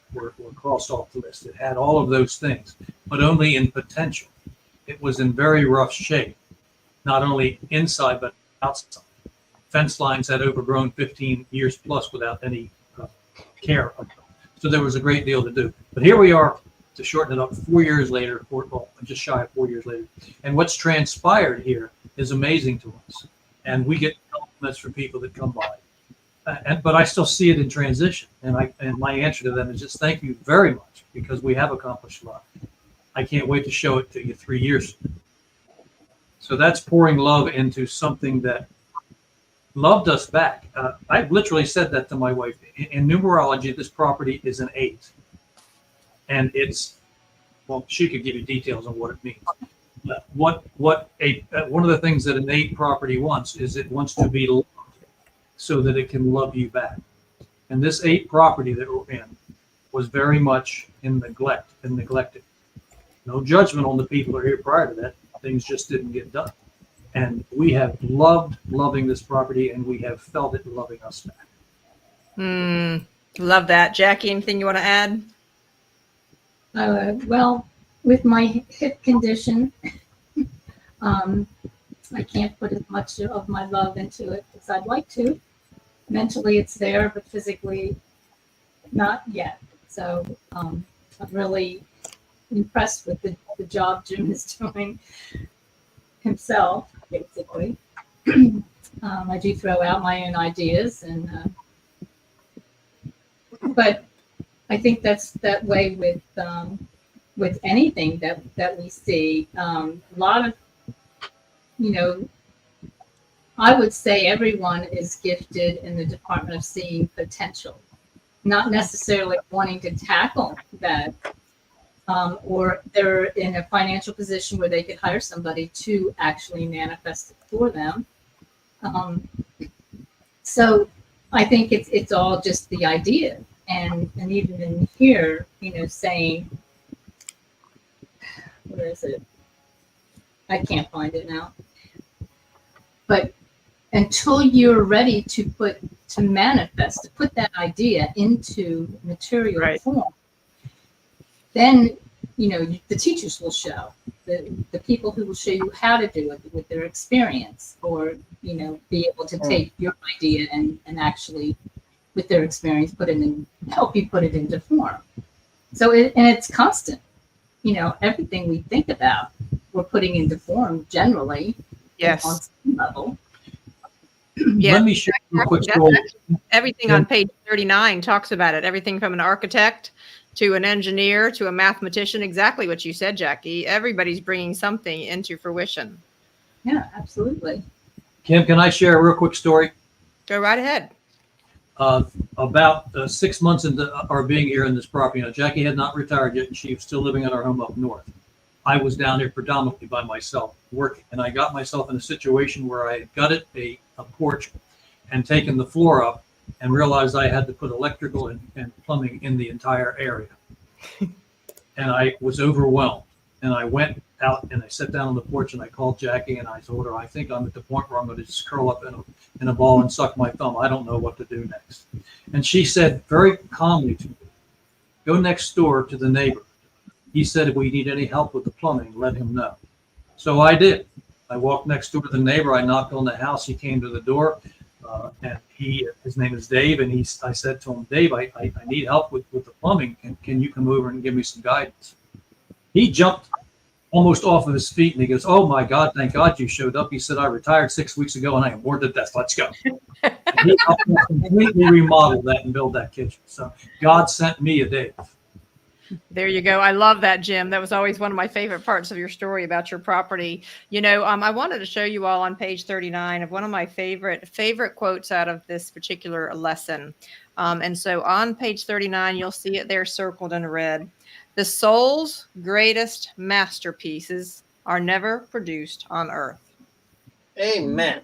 Speaker 2: crossed off the list. It had all of those things, but only in potential. It was in very rough shape, not only inside, but outside. Fence lines had overgrown 15 years plus without any care. So there was a great deal to do. But here we are, to shorten it up, 4 years later, just shy of 4 years later. And what's transpired here is amazing to us. And we get compliments from people that come by. But I still see it in transition. And my answer to them is just thank you very much, because we have accomplished a lot. I can't wait to show it to you 3 years from now. So that's pouring love into something that loved us back. I've literally said that to my wife. In numerology, this property is an 8. And it's, well, she could give you details on what it means. One of the things that an 8 property wants is it wants to be loved so that it can love you back. And this 8 property that we're in was very much in neglect and neglected. No judgment on the people who are here prior to that. Things just didn't get done. And we have loved loving this property, and we have felt it loving us back.
Speaker 1: Love that. Jackie, anything you want to add?
Speaker 3: Well, with my hip condition, I can't put as much of my love into it as I'd like to. Mentally, it's there, but physically, not yet. So I'm really impressed with the job Jim is doing himself, basically. I do throw out my own ideas, but I think that's that way with anything that we see. A lot of, I would say everyone is gifted in the department of seeing potential, not necessarily wanting to tackle that. Or they're in a financial position where they could hire somebody to actually manifest it for them. So I think it's all just the idea, and even in here, saying, where is it? I can't find it now. But until you're ready to manifest, to put that idea into material form, then the teachers will show, the people who will show you how to do it with their experience, or be able to take your idea and actually with their experience help you put it into form. So it's constant. Everything we think about, we're putting into form generally.
Speaker 1: Yes.
Speaker 3: On some level.
Speaker 1: Yeah.
Speaker 2: Let me share a quick story.
Speaker 1: Everything on page 39 talks about it. Everything from an architect to an engineer to a mathematician. Exactly what you said, Jackie. Everybody's bringing something into fruition.
Speaker 3: Yeah, absolutely.
Speaker 2: Kim, can I share a real quick story?
Speaker 1: Go right ahead.
Speaker 2: About 6 months into our being here in this property, Jackie had not retired yet, and she was still living at our home up north. I was down here predominantly by myself working, and I got myself in a situation where I had gutted a porch and taken the floor up and realized I had to put electrical and plumbing in the entire area. And I was overwhelmed. And I went out and I sat down on the porch and I called Jackie and I told her, I think I'm at the point where I'm going to just curl up in a ball and suck my thumb. I don't know what to do next. And she said very calmly to me, go next door to the neighbor. He said if we need any help with the plumbing, let him know. So I did. I walked next door to the neighbor. I knocked on the house. He came to the door, and his name is Dave. And I said to him, Dave, I need help with the plumbing. Can you come over and give me some guidance? He jumped almost off of his feet, and he goes, oh my God, thank God you showed up. He said, I retired 6 weeks ago, and I am bored to death. Let's go. And he helped us completely remodel that and build that kitchen. So God sent me a Dave.
Speaker 1: There you go. I love that, Jim. That was always one of my favorite parts of your story about your property. I wanted to show you all on page 39 of one of my favorite quotes out of this particular lesson. And so on page 39, you'll see it there circled in red. The soul's greatest masterpieces are never produced on earth.
Speaker 4: Amen.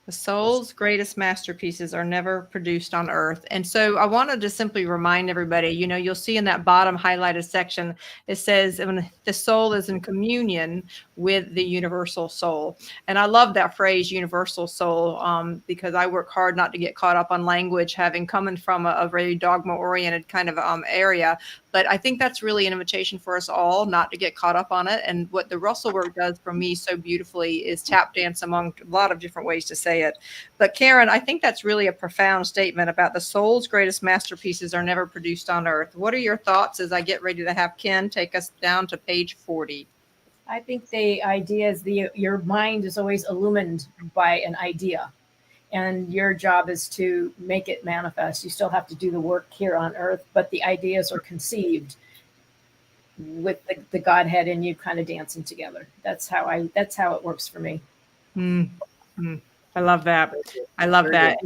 Speaker 1: The soul's greatest masterpieces are never produced on earth. And so I wanted to simply remind everybody, you'll see in that bottom highlighted section, it says when the soul is in communion with the universal soul. And I love that phrase, universal soul, because I work hard not to get caught up on language, having coming from a very dogma oriented kind of area. But I think that's really an invitation for us all not to get caught up on it. And what the Russell work does for me so beautifully is tap dance among a lot of different ways to say it. But Karen, I think that's really a profound statement about the soul's greatest masterpieces are never produced on earth. What are your thoughts as I get ready to have Ken take us down to page 40?
Speaker 5: I think the idea is your mind is always illumined by an idea. And your job is to make it manifest. You still have to do the work here on earth, but the ideas are conceived with the Godhead in you kind of dancing together. That's how it works for me.
Speaker 1: Mm-hmm. I love that. I love that.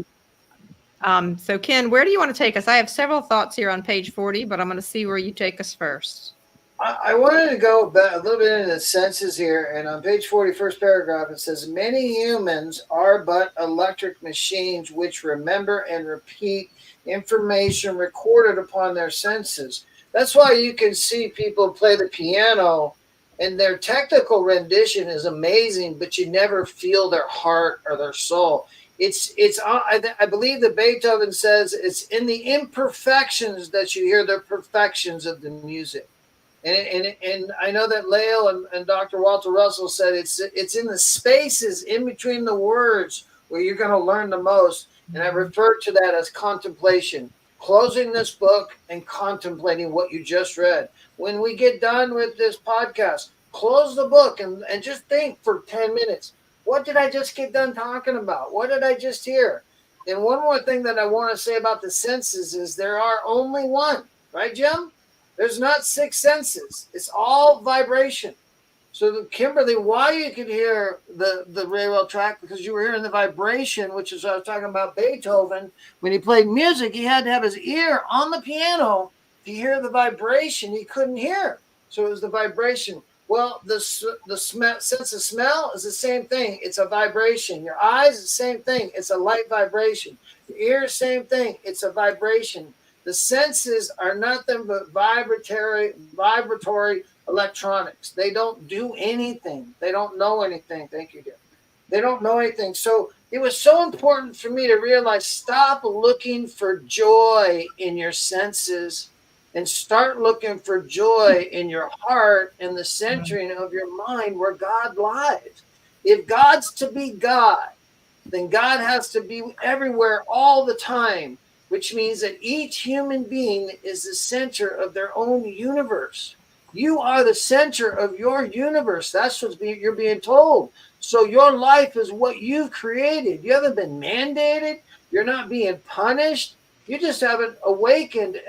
Speaker 1: So Ken, where do you want to take us? I have several thoughts here on page 40, but I'm going to see where you take us first.
Speaker 4: I wanted to go back a little bit into the senses here, and on page 40, first paragraph, it says, many humans are but electric machines which remember and repeat information recorded upon their senses. That's why you can see people play the piano, and their technical rendition is amazing, but you never feel their heart or their soul. I believe that Beethoven says it's in the imperfections that you hear the perfections of the music. And I know that Lael and Dr. Walter Russell said it's in the spaces in between the words where you're going to learn the most. And I refer to that as contemplation, closing this book and contemplating what you just read. When we get done with this podcast, close the book and just think for 10 minutes. What did I just get done talking about? What did I just hear? And one more thing that I want to say about the senses is there are only one, right, Jim? There's not 6 senses. It's all vibration. So, Kimberly, why you could hear the railroad track, because you were hearing the vibration, which is what I was talking about Beethoven. When he played music, he had to have his ear on the piano to hear the vibration. He couldn't hear. So it was the vibration. Well, the sense of smell is the same thing. It's a vibration. Your eyes, the same thing. It's a light vibration. Your ears, same thing. It's a vibration. The senses are nothing but vibratory electronics. They don't do anything. They don't know anything. Thank you, dear. They don't know anything. So it was so important for me to realize, stop looking for joy in your senses and start looking for joy in your heart and the centering of your mind where God lies. If God's to be God, then God has to be everywhere all the time, which means that each human being is the center of their own universe. You are the center of your universe. That's what you're being told. So your life is what you've created. You haven't been mandated. You're not being punished. You just haven't awakened.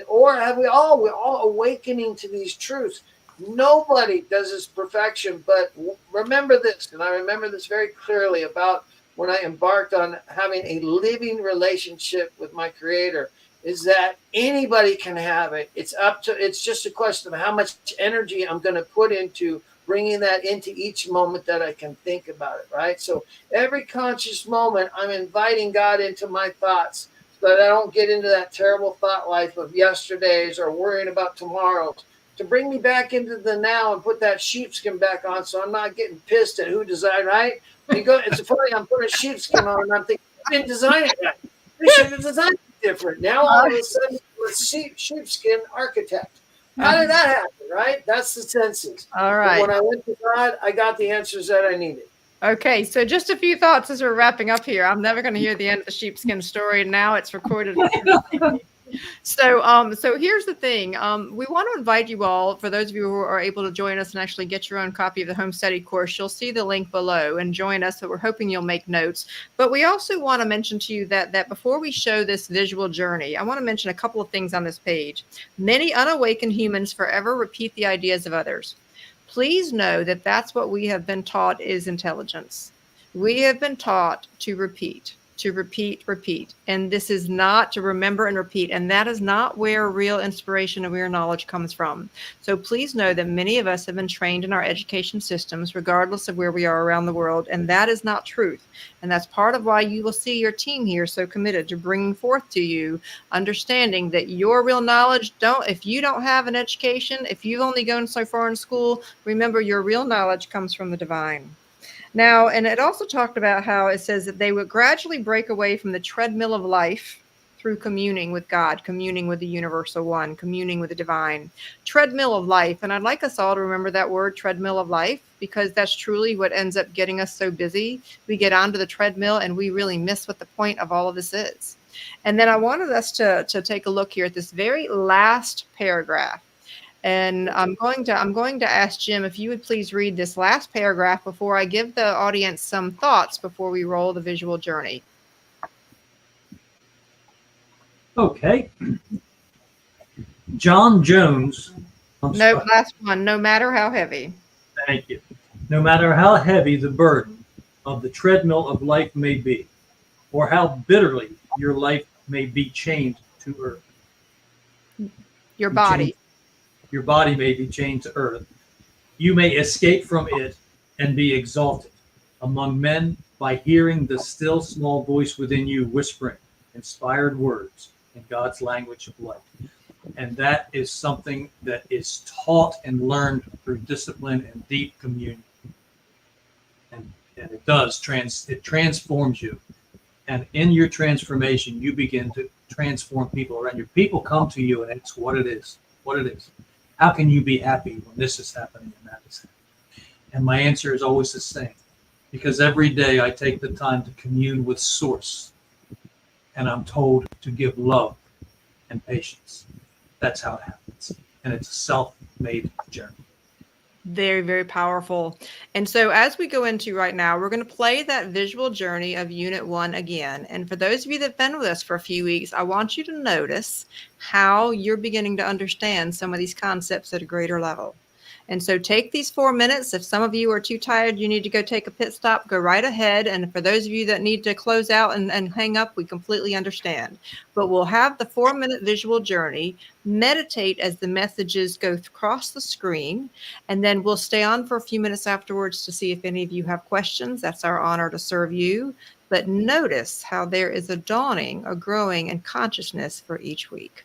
Speaker 4: Or have we all? We're all awakening to these truths. Nobody does this perfection. But remember this, and I remember this very clearly about when I embarked on having a living relationship with my Creator, is that anybody can have it. It's just a question of how much energy I'm going to put into bringing that into each moment that I can think about it, right? So every conscious moment, I'm inviting God into my thoughts so that I don't get into that terrible thought life of yesterdays or worrying about tomorrow's, to bring me back into the now and put that sheepskin back on so I'm not getting pissed at who designed, right? It's funny, I'm putting a sheepskin on and I'm thinking, I didn't design it right. We should have designed it different. Now all of a sudden, we're sheepskin architect. How did that happen, right? That's the senses.
Speaker 1: All
Speaker 4: But
Speaker 1: right.
Speaker 4: when I went to God, I got the answers that I needed.
Speaker 1: Okay, so just a few thoughts as we're wrapping up here. I'm never going to hear the end of the sheepskin story. Now it's recorded. So here's the thing. We want to invite you all, for those of you who are able to join us and actually get your own copy of the home study course, you'll see the link below and join us. So we're hoping you'll make notes. But we also want to mention to you that before we show this visual journey, I want to mention a couple of things on this page. Many unawakened humans forever repeat the ideas of others. Please know that that's what we have been taught is intelligence. We have been taught to repeat. And this is not to remember and repeat. And that is not where real inspiration and real knowledge comes from. So please know that many of us have been trained in our education systems, regardless of where we are around the world. And that is not truth. And that's part of why you will see your team here so committed to bringing forth to you, understanding that your real knowledge if you don't have an education, if you've only gone so far in school, remember your real knowledge comes from the divine. Now, and it also talked about how it says that they would gradually break away from the treadmill of life through communing with God, communing with the universal one, communing with the divine. Treadmill of life. And I'd like us all to remember that word, treadmill of life, because that's truly what ends up getting us so busy. We get onto the treadmill and we really miss what the point of all of this is. And then I wanted us to take a look here at this very last paragraph. And I'm going to ask Jim if you would please read this last paragraph before I give the audience some thoughts before we roll the visual journey.
Speaker 2: Okay. John Jones.
Speaker 1: No, last one. No matter how heavy.
Speaker 2: Thank you. No matter how heavy the burden of the treadmill of life may be, or how bitterly your life may be chained to earth.
Speaker 1: Your body.
Speaker 2: Your body may be chained to earth. You may escape from it and be exalted among men by hearing the still small voice within you whispering inspired words in God's language of life. And that is something that is taught and learned through discipline and deep communion. And it does, it transforms you. And in your transformation, you begin to transform people around you. People come to you and it's what it is. How can you be happy when this is happening and that is happening? And my answer is always the same. Because every day I take the time to commune with Source. And I'm told to give love and patience. That's how it happens. And it's a self-made journey.
Speaker 1: Very, very powerful. And so as we go into right now, we're going to play that visual journey of Unit 1 again. And for those of you that have been with us for a few weeks, I want you to notice how you're beginning to understand some of these concepts at a greater level. And so take these 4 minutes. If some of you are too tired, you need to go take a pit stop, go right ahead. And for those of you that need to close out and hang up, we completely understand. But we'll have the 4-minute visual journey, meditate as the messages go across the screen, and then we'll stay on for a few minutes afterwards to see if any of you have questions. That's our honor to serve you. But notice how there is a dawning, a growing, and consciousness for each week.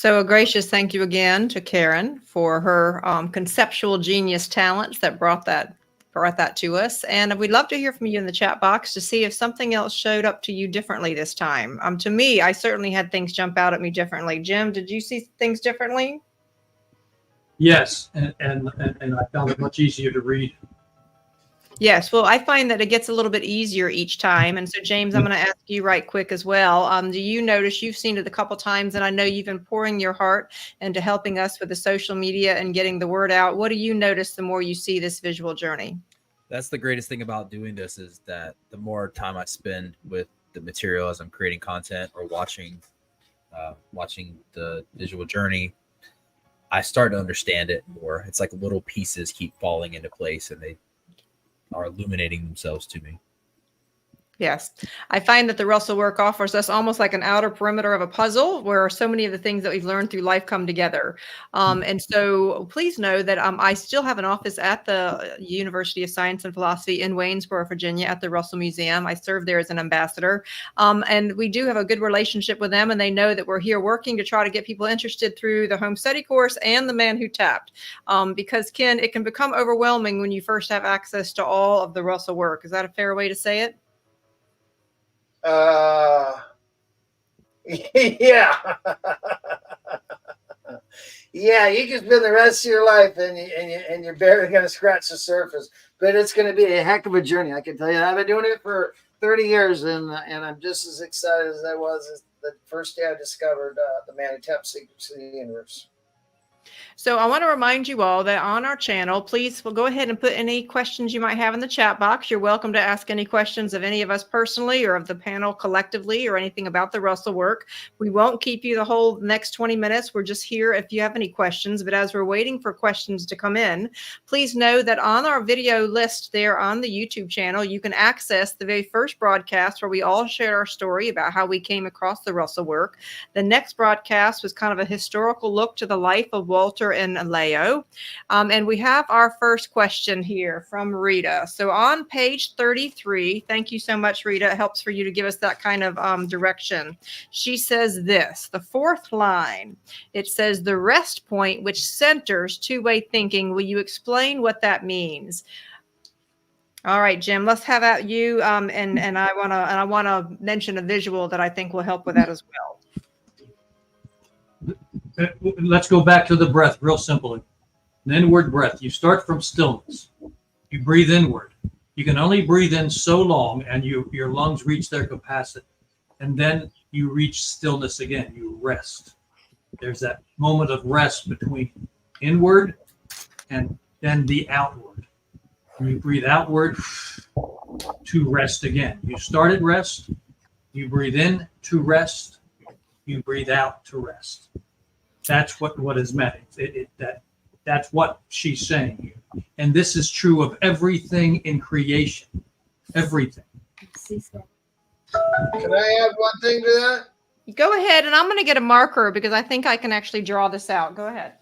Speaker 1: So a gracious thank you again to Karen for her conceptual genius talents that brought that to us. And we'd love to hear from you in the chat box to see if something else showed up to you differently this time. To me, I certainly had things jump out at me differently. Jim, did you see things differently?
Speaker 2: Yes, and I found it much easier to read.
Speaker 1: Yes, well, I find that it gets a little bit easier each time. And so, James, I'm going to ask you right quick as well. Do you notice, you've seen it a couple times, and I know you've been pouring your heart into helping us with the social media and getting the word out. What do you notice the more you see this visual journey?
Speaker 6: That's the greatest thing about doing this, is that the more time I spend with the material as I'm creating content or watching the visual journey, I start to understand it more. It's like little pieces keep falling into place, and they are illuminating themselves to me.
Speaker 1: Yes, I find that the Russell work offers us almost like an outer perimeter of a puzzle where so many of the things that we've learned through life come together. And so please know that I still have an office at the University of Science and Philosophy in Waynesboro, Virginia, at the Russell Museum. I serve there as an ambassador. And we do have a good relationship with them, and they know that we're here working to try to get people interested through the home study course and the Man Who Tapped. Because, Ken, it can become overwhelming when you first have access to all of the Russell work. Is that a fair way to say it?
Speaker 4: Yeah. Yeah, you can spend the rest of your life and you're barely going to scratch the surface, but it's going to be a heck of a journey. I can tell you, I've been doing it for 30 years, and I'm just as excited as I was the first day I discovered the Man Who Tapped Secrets of the Universe.
Speaker 1: So I want to remind you all that on our channel, please go ahead and put any questions you might have in the chat box. You're welcome to ask any questions of any of us personally or of the panel collectively or anything about the Russell work. We won't keep you the whole next 20 minutes. We're just here if you have any questions. But as we're waiting for questions to come in, please know that on our video list there on the YouTube channel, you can access the very first broadcast where we all share our story about how we came across the Russell work. The next broadcast was kind of a historical look to the life of Walter and Leo. And we have our first question here from Rita. So on page 33, thank you so much, Rita. It helps for you to give us that kind of direction. She says this, the fourth line, it says the rest point, which centers two-way thinking. Will you explain what that means? All right, Jim, let's have at you. And I want to mention a visual that I think will help with that as well.
Speaker 2: Let's go back to the breath real simply. An inward breath. You start from stillness. You breathe inward. You can only breathe in so long, and your lungs reach their capacity. And then you reach stillness again. You rest. There's that moment of rest between inward and then the outward. And you breathe outward to rest again. You start at rest. You breathe in to rest. You breathe out to rest. That's what is meant. That's what she's saying here. And this is true of everything in creation. Everything.
Speaker 4: Can I add one thing to that?
Speaker 1: Go ahead, and I'm going to get a marker because I think I can actually draw this out. Go ahead.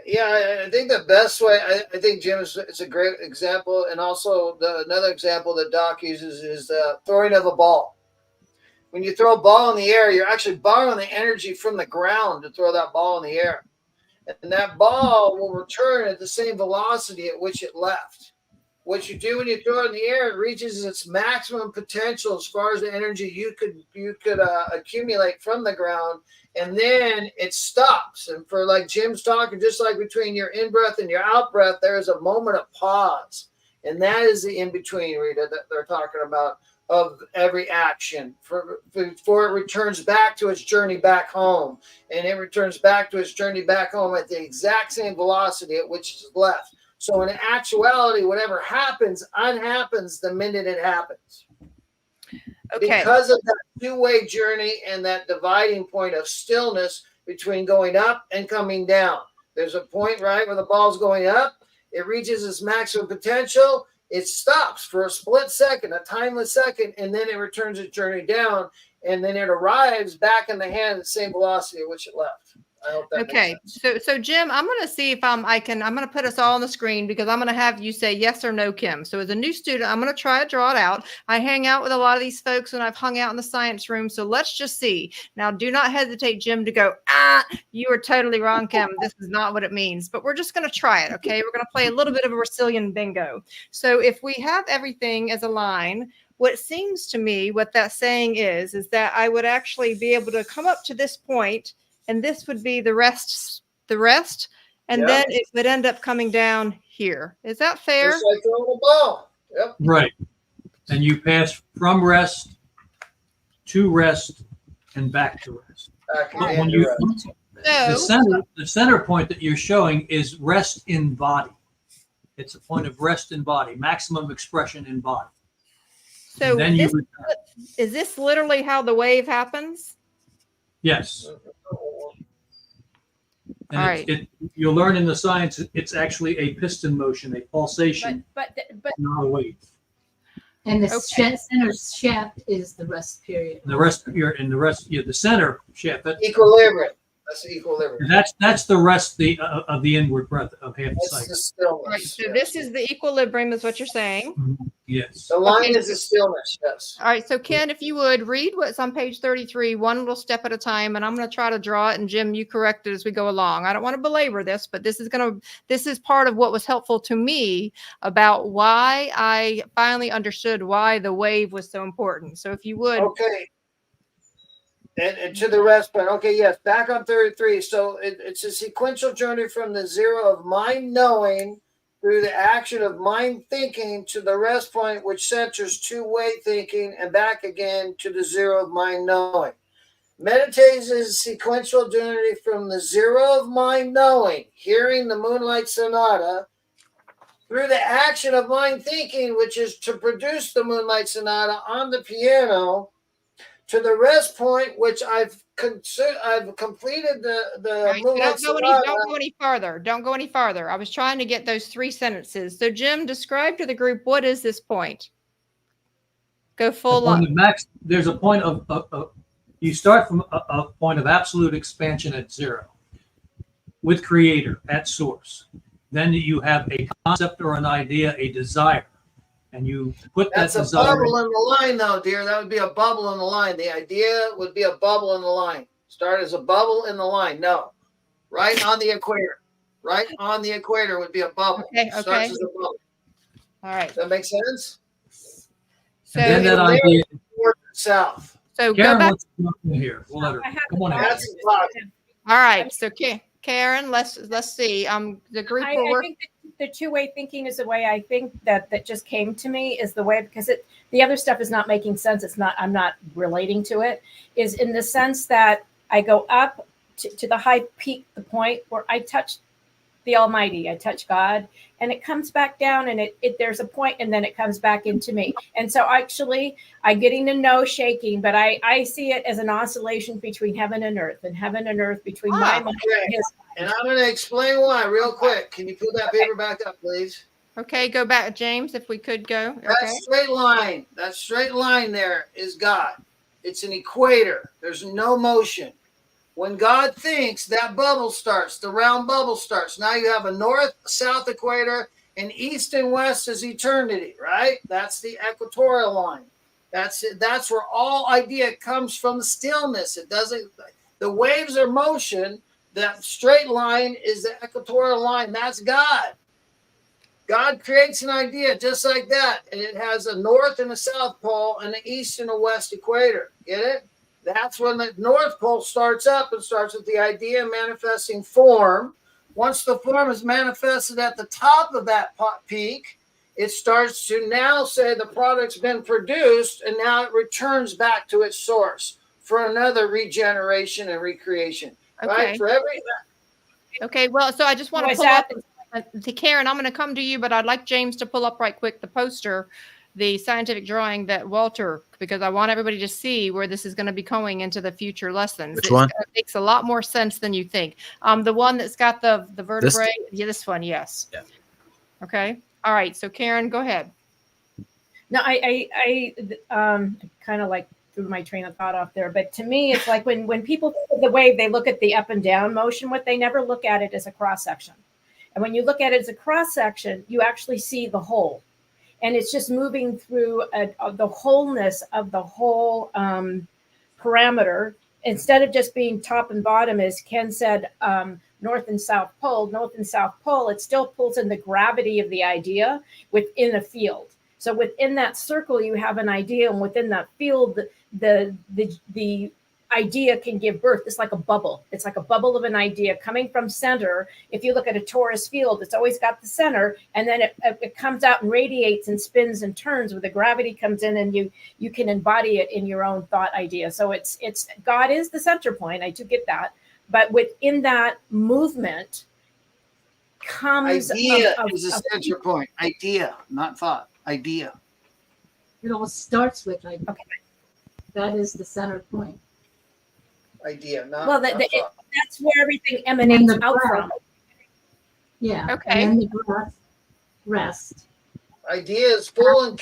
Speaker 4: Yeah, I think the best way, I think, Jim, it's a great example. And also another example that Doc uses is the throwing of a ball. When you throw a ball in the air, you're actually borrowing the energy from the ground to throw that ball in the air. And that ball will return at the same velocity at which it left. What you do when you throw it in the air, it reaches its maximum potential as far as the energy you could accumulate from the ground, and then it stops. And for like Jim's talking, just like between your in-breath and your out-breath, there is a moment of pause. And that is the in-between, Rita, that they're talking about, of every action before it returns back to its journey back home. And it returns back to its journey back home at the exact same velocity at which it's left. So in actuality, whatever happens, unhappens the minute it happens. Okay. Because of that two-way journey and that dividing point of stillness between going up and coming down. There's a point, right, where the ball's going up, it reaches its maximum potential, it stops for a split second, a timeless second, and then it returns its journey down, and then it arrives back in the hand at the same velocity at which it left. I hope that
Speaker 1: Okay,
Speaker 4: makes sense.
Speaker 1: so Jim, I'm going to see if I'm going to put us all on the screen because I'm going to have you say yes or no, Kim. So as a new student, I'm going to try to draw it out. I hang out with a lot of these folks when I've hung out in the science room. So let's just see. Now, do not hesitate, Jim, to go, you are totally wrong, Kim. This is not what it means. But we're just going to try it, okay? We're going to play a little bit of a Brazilian bingo. So if we have everything as a line, what seems to me, what that saying is that I would actually be able to come up to this point, and this would be the rest, and
Speaker 4: Yep.
Speaker 1: then it would end up coming down here. Is that fair?
Speaker 4: Just like throwing a ball. Yep.
Speaker 2: Right. And you pass from rest to rest and back to rest.
Speaker 4: Back
Speaker 2: But
Speaker 4: again
Speaker 2: when
Speaker 4: to
Speaker 2: you
Speaker 4: rest.
Speaker 2: the center point that you're showing is rest in body. It's a point of rest in body, maximum expression in body.
Speaker 1: So
Speaker 2: And then you
Speaker 1: this,
Speaker 2: return.
Speaker 1: is this literally how the wave happens?
Speaker 2: Yes. And
Speaker 1: All right.
Speaker 2: you'll learn in the science it's actually a piston motion, a pulsation,
Speaker 5: But
Speaker 2: not a wave.
Speaker 3: And the
Speaker 1: Okay.
Speaker 3: center shaft is the rest period.
Speaker 2: And the center shaft.
Speaker 4: Equilibrium. That's the equilibrium.
Speaker 2: That's the rest of the inward breath of half the
Speaker 4: That's
Speaker 2: cycle.
Speaker 4: the stillness.
Speaker 1: All right. So
Speaker 4: yes.
Speaker 1: this is the equilibrium, is what you're saying.
Speaker 2: Yes.
Speaker 4: The line
Speaker 1: Okay.
Speaker 4: is the stillness. Yes.
Speaker 1: All right. So Ken, if you would read what's on page 33, one little step at a time, and I'm going to try to draw it. And Jim, you correct it as we go along. I don't want to belabor this, but this is part of what was helpful to me about why I finally understood why the wave was so important. So if you would.
Speaker 4: Okay. And to the rest point. Okay, yes, back on 33. So it's a sequential journey from the zero of mind knowing through the action of mind thinking to the rest point, which centers two-way thinking, and back again to the zero of mind knowing. Meditation is a sequential journey from the zero of mind knowing, hearing the Moonlight Sonata, through the action of mind thinking, which is to produce the Moonlight Sonata on the piano, to the rest point, which I've completed the
Speaker 1: All right, so
Speaker 4: Moonlight
Speaker 1: don't
Speaker 4: Sonata.
Speaker 1: go any farther. Don't go any farther. I was trying to get those 3 sentences. So Jim, describe to the group, what is this point? Go full on.
Speaker 2: There's a point of you start from a point of absolute expansion at zero with creator at source. Then you have a concept or an idea, a desire, and you put
Speaker 4: That's
Speaker 2: that
Speaker 4: a
Speaker 2: desire.
Speaker 4: bubble in the line, though, dear. That would be a bubble in the line. The idea would be a bubble in the line. Start as a bubble in the line. No, right on the equator. Right on the equator would be a bubble.
Speaker 1: Okay,
Speaker 4: Starts
Speaker 1: okay.
Speaker 4: as a bubble.
Speaker 1: All right.
Speaker 4: Does that make sense?
Speaker 1: So,
Speaker 2: And then that idea.
Speaker 4: North and south.
Speaker 1: so go
Speaker 2: Karen
Speaker 1: back.
Speaker 2: wants to come in here. We'll let her.
Speaker 5: I have
Speaker 2: Come on in.
Speaker 4: That's the bottom.
Speaker 1: All right. So Karen, let's see. The group
Speaker 5: I
Speaker 1: will work.
Speaker 5: think the two-way thinking is the way I think that just came to me is the way, because the other stuff is not making sense. I'm not relating to it, is in the sense that I go up to the high peak, the point where I touch the Almighty, I touch God, and it comes back down, and there's a point, and then it comes back into me. And so actually I'm getting to know shaking, but I see it as an oscillation between heaven and earth, and heaven and earth between my mind and his mind.
Speaker 4: And I'm going to explain why real quick. Can you pull that paper back up, please?
Speaker 1: Okay, go back, James, if we could go. Okay.
Speaker 4: That straight line there is God. It's an equator. There's no motion. When God thinks, that bubble starts, the round bubble starts. Now you have a north-south equator, and east and west is eternity, right? That's the equatorial line. That's it. That's where all idea comes from, the stillness. It doesn't, the waves are motion. That straight line is the equatorial line. That's God. God creates an idea just like that, and it has a north and a south pole and an east and a west equator. Get it? That's when the North Pole starts up and starts with the idea manifesting form. Once the form is manifested at the top of that peak, it starts to now say the product's been produced, and now it returns back to its source for another regeneration and recreation.
Speaker 1: Okay.
Speaker 4: Right? For every.
Speaker 1: Okay. Well, so I just want to pull up to Karen. I'm going to come to you, but I'd like James to pull up right quick the poster, the scientific drawing that Walter, because I want everybody to see where this is going to be going into the future lessons.
Speaker 6: Which one?
Speaker 1: It makes a lot more sense than you think. The one that's got the vertebrae. Yeah, this one. Yes.
Speaker 6: Yeah.
Speaker 1: Okay. All right. So Karen, go ahead.
Speaker 5: No, I kind of like threw my train of thought off there. But to me, it's like when people think of the wave, they look at the up and down motion. What they never look at it as a cross section. And when you look at it as a cross section, you actually see the whole. And it's just moving through the wholeness of the whole parameter, instead of just being top and bottom, as Ken said, north and south pole, it still pulls in the gravity of the idea within a field. So within that circle, you have an idea, and within that field, the idea can give birth. It's like a bubble. It's like a bubble of an idea coming from center. If you look at a torus field, it's always got the center, and then it comes out and radiates and spins and turns where the gravity comes in, and you can embody it in your own thought idea. So it's God is the center point. I do get that. But within that movement comes
Speaker 4: idea is a center point. Idea, not thought. Idea.
Speaker 3: It all starts with idea.
Speaker 5: Okay.
Speaker 3: That is the center point.
Speaker 4: Idea, not,
Speaker 5: well,
Speaker 4: not thought.
Speaker 5: that's where everything emanates
Speaker 3: And the
Speaker 5: out
Speaker 3: breath.
Speaker 5: from.
Speaker 3: Yeah.
Speaker 1: Okay.
Speaker 3: And then the breath, rest.
Speaker 4: Idea is full and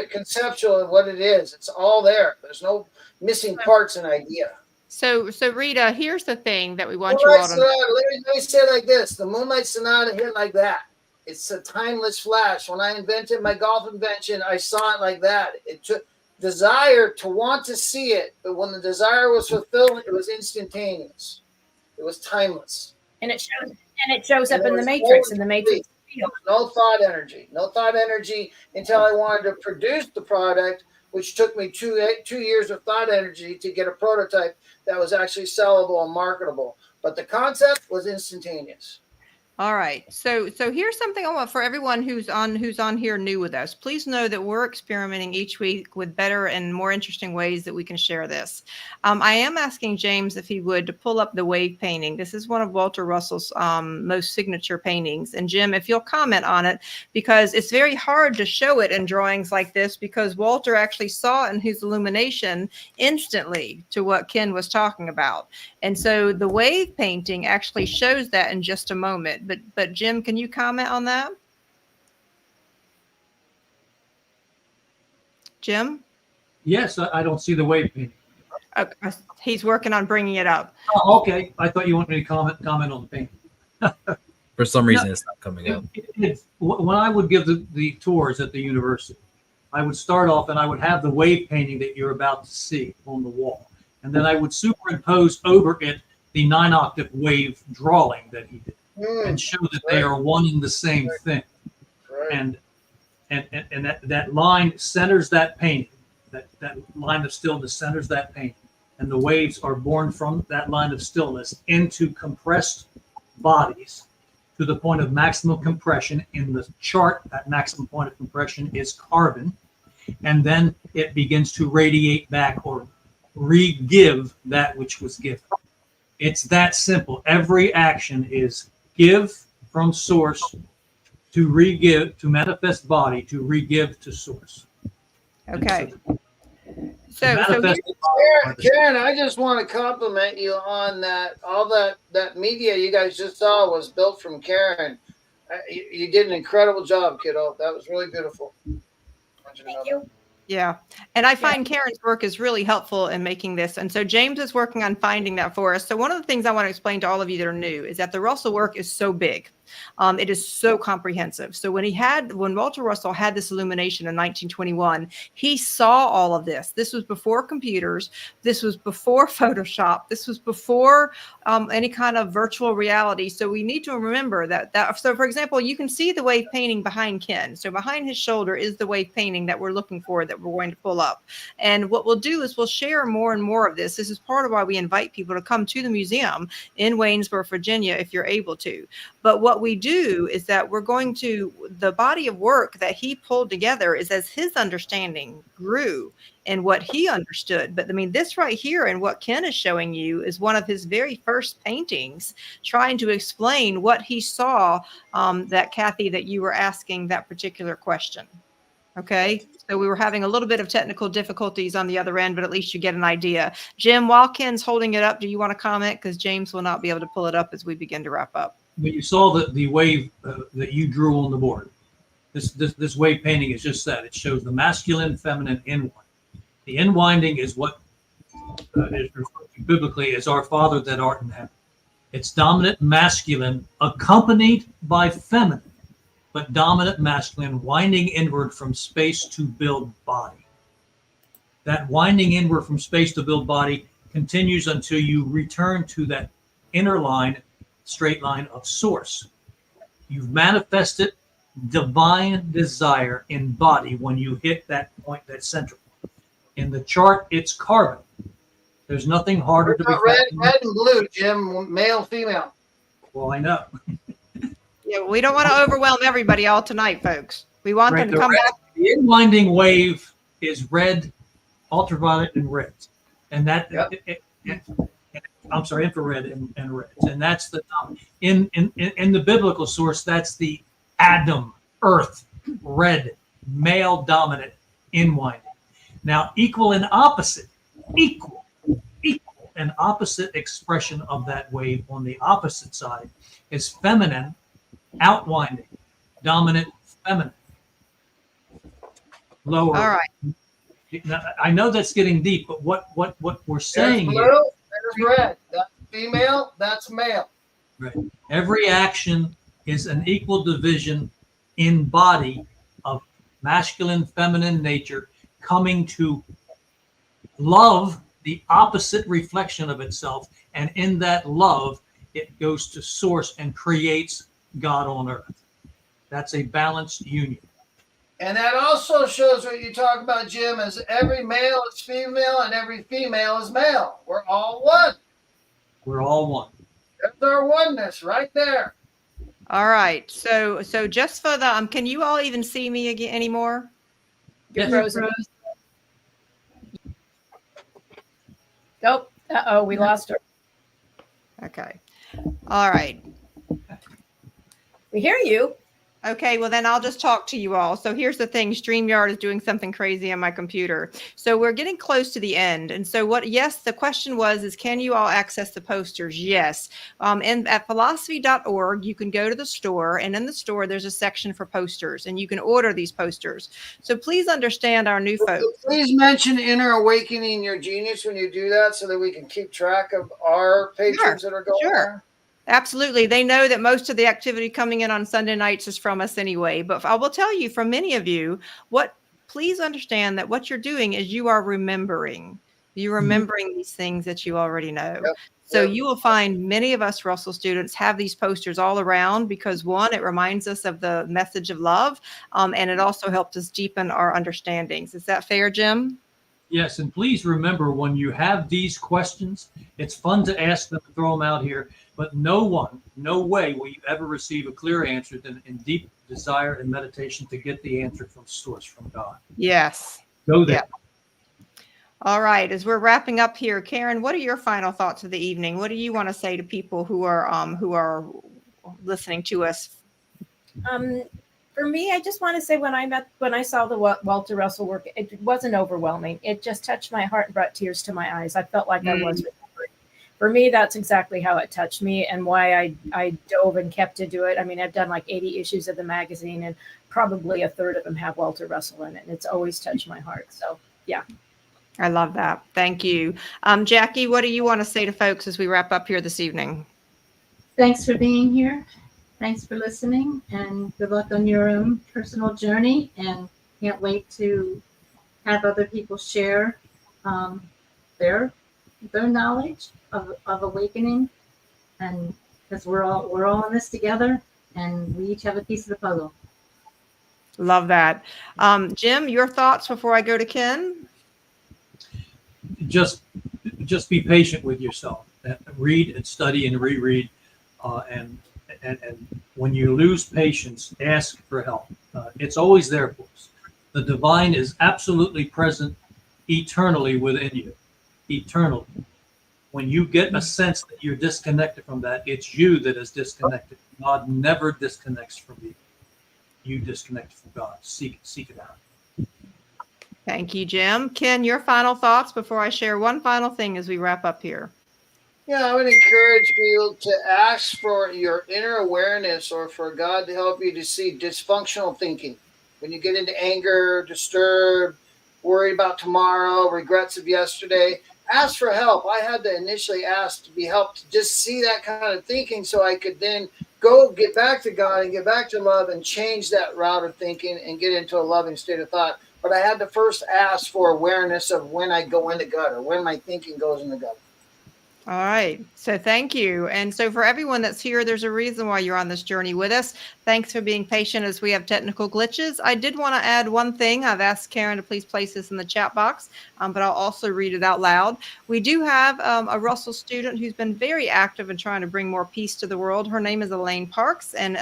Speaker 4: conceptual of what it is. It's all there. There's no missing parts in idea.
Speaker 1: So Rita, here's the thing that we want you
Speaker 4: Moonlight
Speaker 1: all to
Speaker 4: Sonata, let me say it like this. The Moonlight Sonata hit like that. It's a timeless flash. When I invented my golf invention, I saw it like that. It took desire to want to see it, but when the desire was fulfilled, it was instantaneous. It was timeless.
Speaker 5: And it shows up
Speaker 4: And
Speaker 5: in
Speaker 4: it
Speaker 5: the
Speaker 4: was
Speaker 5: matrix,
Speaker 4: always
Speaker 5: in the matrix field.
Speaker 4: No thought energy. No thought energy until I wanted to produce the product, which took me two years of thought energy to get a prototype that was actually sellable and marketable. But the concept was instantaneous.
Speaker 1: All right. So here's something I want for everyone who's on here new with us. Please know that we're experimenting each week with better and more interesting ways that we can share this. I am asking James if he would to pull up the wave painting. This is one of Walter Russell's most signature paintings. And Jim, if you'll comment on it, because it's very hard to show it in drawings like this, because Walter actually saw in his illumination instantly to what Ken was talking about. And so the wave painting actually shows that in just a moment. But Jim, can you comment on that? Jim?
Speaker 2: Yes, I don't see the wave painting.
Speaker 1: He's working on bringing it up.
Speaker 2: Oh, okay. I thought you wanted me to comment on the painting.
Speaker 6: For some reason, it's not coming up.
Speaker 2: When I would give the tours at the university, I would start off and I would have the wave painting that you're about to see on the wall. And then I would superimpose over it the 9-octave wave drawing that he did and show that they are one and the same thing.
Speaker 4: Right.
Speaker 2: And that line centers that painting. That line of stillness centers that painting. And the waves are born from that line of stillness into compressed bodies to the point of maximum compression. In the chart, that maximum point of compression is carbon. And then it begins to radiate back or re-give that which was given. It's that simple. Every action is give from source to re-give, to manifest body, to re-give to source.
Speaker 1: Okay. So
Speaker 4: Karen, I just want to compliment you on that. All that media you guys just saw was built from Karen. You did an incredible job, kiddo. That was really beautiful.
Speaker 5: Thank you.
Speaker 1: yeah. And I find Karen's work is really helpful in making this. And so James is working on finding that for us. So one of the things I want to explain to all of you that are new is that the Russell work is so big. It is so comprehensive. So when Walter Russell had this illumination in 1921, he saw all of this. This was before computers. This was before Photoshop. This was before any kind of virtual reality. So we need to remember that. So for example, you can see the wave painting behind Ken. So behind his shoulder is the wave painting that we're looking for, that we're going to pull up. And what we'll do is we'll share more and more of this. This is part of why we invite people to come to the museum in Waynesboro, Virginia, if you're able to. But what we do is that we're going to, the body of work that he pulled together is as his understanding grew and what he understood. But I mean, this right here and what Ken is showing you is one of his very first paintings trying to explain what he saw, that Kathy, that you were asking that particular question. Okay. So we were having a little bit of technical difficulties on the other end, but at least you get an idea. Jim, while Ken's holding it up, do you want to comment? Because James will not be able to pull it up as we begin to wrap up.
Speaker 2: When you saw the wave that you drew on the board, this wave painting is just that. It shows the masculine, feminine in one. The unwinding is what is referred to biblically as our Father that art in heaven. It's dominant masculine accompanied by feminine, but dominant masculine winding inward from space to build body. That winding inward from space to build body continues until you return to that inner line, straight line of source. You've manifested divine desire in body when you hit that point, that center. In the chart, it's carbon. There's nothing harder to be
Speaker 4: Red and blue, Jim, male, female.
Speaker 2: Well, I know.
Speaker 1: Yeah, we don't want to overwhelm everybody all tonight, folks. We want them to come back.
Speaker 2: The inwinding wave is red, ultraviolet, and red. And that, I'm sorry, infrared and reds. And that's the, in the biblical source, that's the Adam, earth, red, male dominant inwinding. Now, equal and opposite an opposite expression of that wave on the opposite side is feminine outwinding, dominant feminine. Lower.
Speaker 1: All right.
Speaker 2: Now, I know that's getting deep, but what we're saying
Speaker 4: there's blue, there's red. That's female, that's male.
Speaker 2: Right. Every action is an equal division in body of masculine, feminine nature coming to love the opposite reflection of itself. And in that love, it goes to source and creates God on earth. That's a balanced union.
Speaker 4: And that also shows what you talk about, Jim, is every male is female and every female is male. We're all one.
Speaker 2: We're all one.
Speaker 4: There's our oneness right there.
Speaker 1: All right. So just for the can you all even see me again anymore?
Speaker 2: Yes.
Speaker 5: Frozen. Nope. Uh-oh, we lost her.
Speaker 1: Okay. All right.
Speaker 5: We hear you.
Speaker 1: Okay, well then I'll just talk to you all. So here's the thing, StreamYard is doing something crazy on my computer. So we're getting close to the end. And so the question is can you all access the posters? Yes. And at philosophy.org, you can go to the store, and in the store, there's a section for posters, and you can order these posters. So please understand our new folks.
Speaker 4: Please mention Inner Awakening Your Genius when you do that so that we can keep track of our patrons that are going there.
Speaker 1: Absolutely. They know that most of the activity coming in on Sunday nights is from us anyway. But I will tell you, from many of you, please understand that what you're doing is you are remembering. You're remembering these things that you already know.
Speaker 4: Yep.
Speaker 1: So you will find many of us Russell students have these posters all around because, one, it reminds us of the message of love, and it also helps us deepen our understandings. Is that fair, Jim?
Speaker 2: Yes, and please remember when you have these questions, it's fun to ask them, throw them out here, but no way will you ever receive a clear answer than in deep desire and meditation to get the answer from source, from God.
Speaker 1: Yes.
Speaker 2: Go there.
Speaker 1: Yeah. All right. As we're wrapping up here, Karen, what are your final thoughts of the evening? What do you want to say to people who are listening to us?
Speaker 5: For me, I just want to say when I saw the Walter Russell work, it wasn't overwhelming. It just touched my heart and brought tears to my eyes. I felt like I was remembering. For me, that's exactly how it touched me and why I dove and kept to do it. I mean, I've done like 80 issues of the magazine, and probably a third of them have Walter Russell in it. And it's always touched my heart. So, yeah.
Speaker 1: I love that. Thank you. Jackie, what do you want to say to folks as we wrap up here this evening?
Speaker 3: Thanks for being here. Thanks for listening, and good luck on your own personal journey. And can't wait to have other people share their knowledge of awakening, and because we're all in this together, and we each have a piece of the puzzle.
Speaker 1: Love that. Jim, your thoughts before I go to Ken?
Speaker 2: Just be patient with yourself. Read and study and reread, and when you lose patience, ask for help. It's always there for us. The divine is absolutely present eternally within you. Eternally. When you get a sense that you're disconnected from that, it's you that is disconnected. God never disconnects from you. You disconnect from God. Seek it out.
Speaker 1: Thank you, Jim. Ken, your final thoughts before I share one final thing as we wrap up here.
Speaker 4: Yeah, I would encourage you to ask for your inner awareness or for God to help you to see dysfunctional thinking. When you get into anger, disturbed, worried about tomorrow, regrets of yesterday, ask for help. I had to initially ask to be helped to just see that kind of thinking so I could then go get back to God and get back to love and change that route of thinking and get into a loving state of thought. But I had to first ask for awareness of when I go into gut or when my thinking goes into gut.
Speaker 1: All right. So thank you. And so for everyone that's here, there's a reason why you're on this journey with us. Thanks for being patient as we have technical glitches. I did want to add one thing. I've asked Karen to please place this in the chat box, but I'll also read it out loud. We do have a Russell student who's been very active in trying to bring more peace to the world. Her name is Elaine Parks, and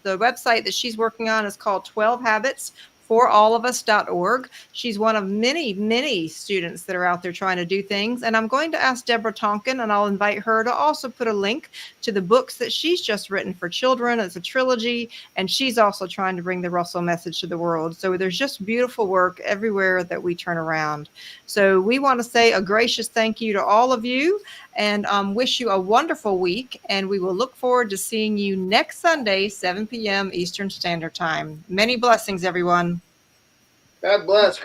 Speaker 1: the website that she's working on is called 12 Habits for allofus.org. She's one of many, many students that are out there trying to do things. And I'm going to ask Deborah Tonkin, and I'll invite her to also put a link to the books that she's just written for children. It's a trilogy, and she's also trying to bring the Russell message to the world. So there's just beautiful work everywhere that we turn around. So we want to say a gracious thank you to all of you, and wish you a wonderful week. And we will look forward to seeing you next Sunday, 7 p.m. Eastern Standard Time. Many blessings, everyone.
Speaker 4: God bless.